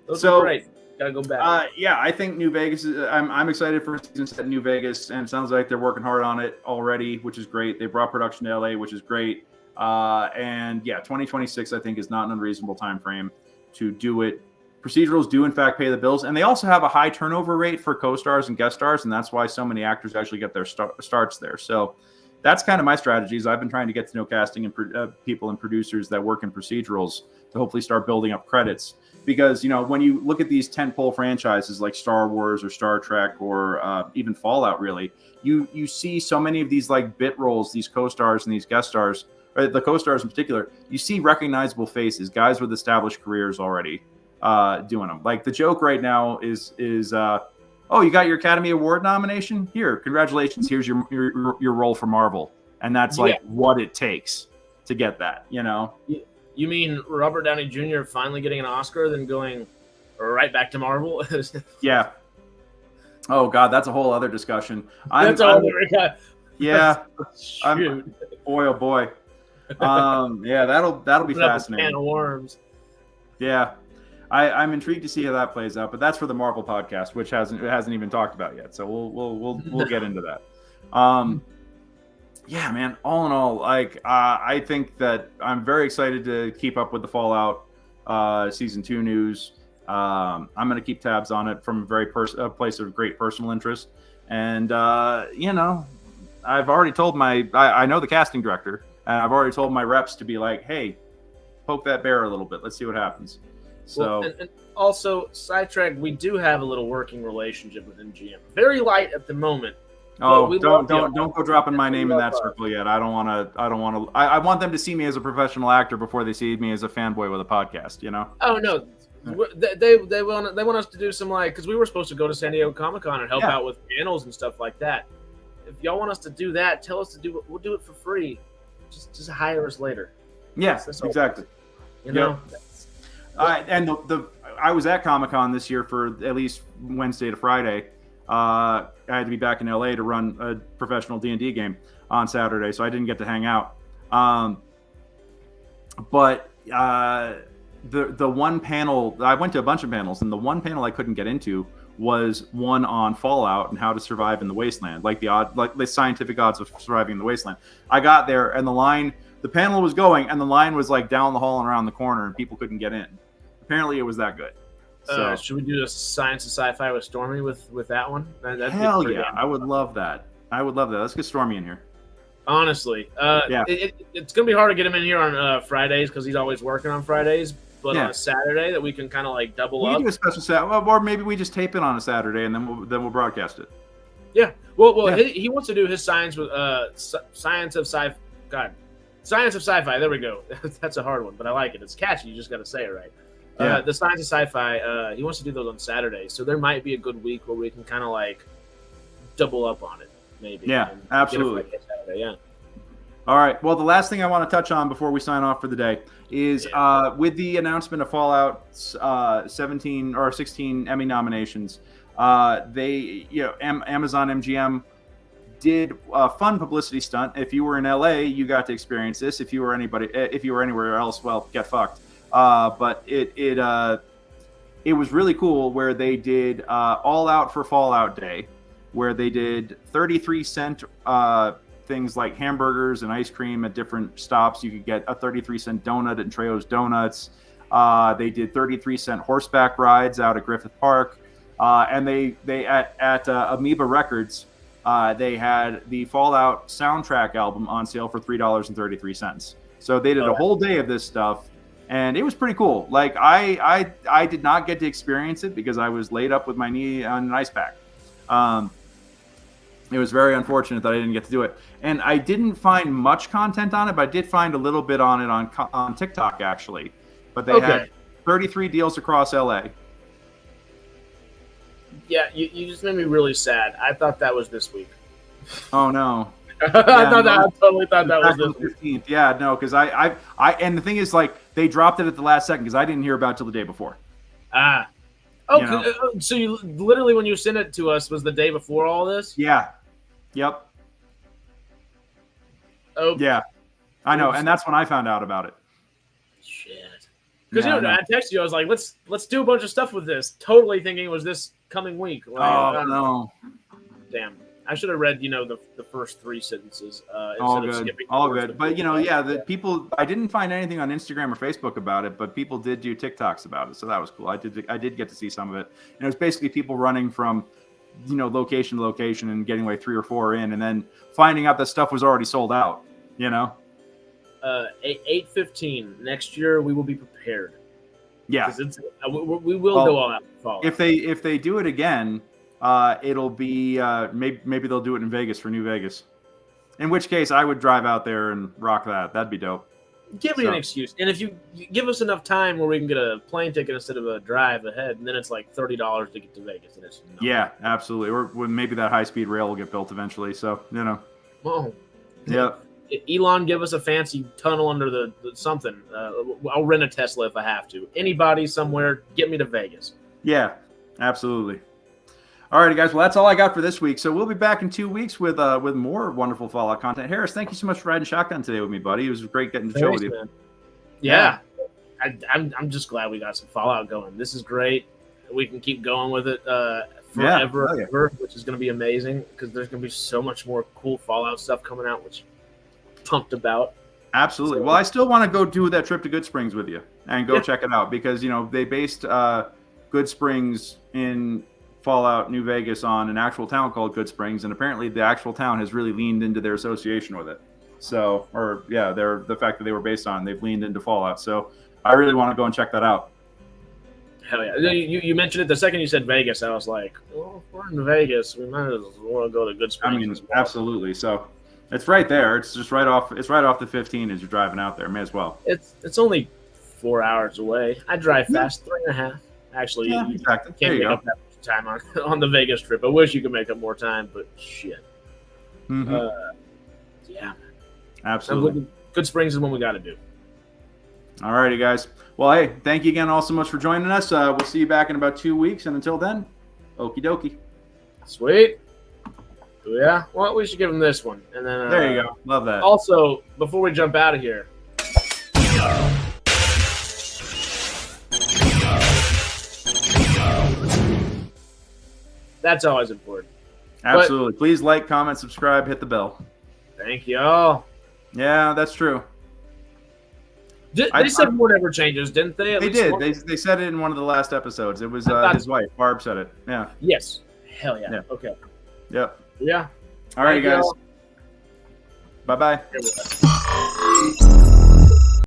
Speaker 2: Those are great. Gotta go back.
Speaker 1: Yeah, I think New Vegas is. I'm excited for a season set in New Vegas, and it sounds like they're working hard on it already, which is great. They brought production to LA, which is great. And yeah, 2026 I think is not an unreasonable time frame to do it. Procedurals do in fact pay the bills, and they also have a high turnover rate for co-stars and guest stars, and that's why so many actors actually get their starts there. So that's kind of my strategies. I've been trying to get to know casting and people and producers that work in procedurals to hopefully start building up credits. Because, when you look at these tentpole franchises like Star Wars or Star Trek or even Fallout, really, you see so many of these like bit roles, these co-stars and these guest stars, or the co-stars in particular, you see recognizable faces, guys with established careers already doing them. Like, the joke right now is oh, you got your Academy Award nomination? Here, congratulations. Here's your role for Marvel. And that's like what it takes to get that,
Speaker 2: You mean Robert Downey Jr. finally getting an Oscar, then going right back to Marvel?
Speaker 1: Yeah. Oh God, that's a whole other discussion. Yeah. Boy, oh boy. Yeah, that'll be fascinating.
Speaker 2: Can of worms.
Speaker 1: Yeah. I'm intrigued to see how that plays out, but that's for the Marvel podcast, which hasn't even talked about yet. So we'll get into that. Yeah, man. All in all, like I think that I'm very excited to keep up with the Fallout season 2 news. I'm going to keep tabs on it from a place of great personal interest. And I've already told I know the casting director, and I've already told my reps to be like, hey, poke that bear a little bit. Let's see what happens. So,
Speaker 2: and also, sidetrack, we do have a little working relationship with MGM. Very light at the moment.
Speaker 1: Oh, don't go dropping my name in that circle yet. I want them to see me as a professional actor before they see me as a fanboy with a podcast.
Speaker 2: Oh no, they want us to do some, like, because we were supposed to go to San Diego Comic-Con and help out with panels and stuff like that. If y'all want us to do that, tell us to do it. We'll do it for free. Just hire us later.
Speaker 1: Yes, exactly. And I was at Comic-Con this year for at least Wednesday to Friday. I had to be back in LA to run a professional D&D game on Saturday, so I didn't get to hang out. But the one panel, I went to a bunch of panels, and the one panel I couldn't get into was one on Fallout and how to survive in the Wasteland, like the scientific odds of surviving in the Wasteland. I got there, and the panel was going, and the line was like down the hall and around the corner, and people couldn't get in. Apparently, it was that good. So
Speaker 2: should we do a science and sci-fi with Stormy with that one?
Speaker 1: hell yeah, I would love that. Let's get Stormy in here.
Speaker 2: Honestly,
Speaker 1: Yeah.
Speaker 2: It's gonna be hard to get him in here on Fridays because he's always working on Fridays. But
Speaker 1: Yeah.
Speaker 2: on a Saturday, that we can kind of like double
Speaker 1: We
Speaker 2: up.
Speaker 1: can do a special Saturday, or maybe we just tape it on a Saturday and then we'll broadcast it.
Speaker 2: Yeah. Well,
Speaker 1: Yeah.
Speaker 2: he wants to do his science with science of sci. God, science of sci-fi. There we go. That's a hard one, but I like it. It's catchy. You just got to say it right.
Speaker 1: Yeah.
Speaker 2: The science of sci-fi. He wants to do those on Saturdays, so there might be a good week where we can kind of like double up on it, maybe.
Speaker 1: Yeah,
Speaker 2: and
Speaker 1: absolutely.
Speaker 2: get it for Saturday, yeah.
Speaker 1: All right. Well, the last thing I want to touch on before we sign off for the day is with the announcement of Fallout 17 or 16 Emmy nominations, Amazon MGM did a fun publicity stunt. If you were in LA, you got to experience this. If you were anywhere else, well, get fucked. But it was really cool where they did All Out for Fallout Day, where they did 33-cent things like hamburgers and ice cream at different stops. You could get a 33-cent donut at Trejo's Donuts. They did 33-cent horseback rides out at Griffith Park. And they at Amoeba Records, they had the Fallout soundtrack album on sale for $3.33. So they did a whole day of this stuff, and it was pretty cool. Like I did not get to experience it because I was laid up with my knee on an ice pack. It was very unfortunate that I didn't get to do it. And I didn't find much content on it, but I did find a little bit on it on TikTok, actually. But they had 33 deals across LA.
Speaker 2: Yeah, you just made me really sad. I thought that was this week.
Speaker 1: Oh, no.
Speaker 2: I totally thought that was this week.
Speaker 1: 15th. Yeah, no, because I and the thing is, like, they dropped it at the last second because I didn't hear about it till the day before.
Speaker 2: Ah. Oh, so you literally, when you sent it to us, was the day before all this?
Speaker 1: Yeah. Yep.
Speaker 2: Oh.
Speaker 1: Yeah. I know, and that's when I found out about it.
Speaker 2: Shit. Because I texted you, I was like, let's do a bunch of stuff with this. Totally thinking it was this coming week. Like,
Speaker 1: no.
Speaker 2: Damn. I should have read, the first three sentences
Speaker 1: All
Speaker 2: instead of
Speaker 1: good.
Speaker 2: skipping.
Speaker 1: All good. But the people, I didn't find anything on Instagram or Facebook about it, but people did do TikToks about it, so that was cool. I did get to see some of it, and it was basically people running from, location to location and getting like 3 or 4 in, and then finding out that stuff was already sold out.
Speaker 2: 8/15 next year, we will be prepared.
Speaker 1: Yeah,
Speaker 2: we will go all out.
Speaker 1: If they do it again, it'll be maybe they'll do it in Vegas for New Vegas. In which case, I would drive out there and rock that. That'd be dope.
Speaker 2: Give me an excuse, and if you give us enough time where we can get a plane ticket instead of a drive ahead, and then it's like $30 to get to Vegas, and it's
Speaker 1: yeah, absolutely. Or maybe that high-speed rail will get built eventually. So
Speaker 2: Oh,
Speaker 1: yeah.
Speaker 2: Elon, give us a fancy tunnel under the something. I'll rent a Tesla if I have to. Anybody somewhere, get me to Vegas.
Speaker 1: Yeah, absolutely. All right, guys. Well, that's all I got for this week. So we'll be back in 2 weeks with more wonderful Fallout content. Harris, thank you so much for riding shotgun today with me, buddy. It was great getting to chill with you.
Speaker 2: Man. Yeah. I'm just glad we got some Fallout going. This is great. We can keep going with it forever, which is going to be amazing because there's going to be so much more cool Fallout stuff coming out, which I'm pumped about.
Speaker 1: Absolutely. Well, I still want to go do that trip to Good Springs with you and go check it out because, they based Good Springs in Fallout New Vegas on an actual town called Good Springs, and apparently the actual town has really leaned into their association with it. So, the fact that they were based on, they've leaned into Fallout. So I really want to go and check that out.
Speaker 2: Hell yeah. You mentioned it the second you said Vegas. I was like, well, if we're in Vegas, we might as well go to Good Springs.
Speaker 1: I mean, absolutely. So it's right there. It's just right off the 15 as you're driving out there. May as well.
Speaker 2: It's only 4 hours away. I drive fast, 3.5. Actually, you
Speaker 1: exactly.
Speaker 2: Can't make up that much time on the Vegas trip. I wish you could make up more time, but shit.
Speaker 1: Mm-hmm.
Speaker 2: Yeah.
Speaker 1: Absolutely.
Speaker 2: Good Springs is what we got to do.
Speaker 1: All righty, guys. Well, hey, thank you again all so much for joining us. We'll see you back in about 2 weeks, and until then, okie dokie.
Speaker 2: Sweet. Yeah. Well, we should give him this one, and then
Speaker 1: there you go. Love that.
Speaker 2: Also, before we jump out of here. That's always important.
Speaker 1: Absolutely. Please like, comment, subscribe, hit the bell.
Speaker 2: Thank y'all.
Speaker 1: Yeah, that's true.
Speaker 2: They said whatever changes, didn't they?
Speaker 1: They did. They said it in one of the last episodes. It was his wife, Barb, said it. Yeah.
Speaker 2: Yes. Hell yeah. Okay.
Speaker 1: Yep.
Speaker 2: Yeah.
Speaker 1: All right, guys. Bye-bye.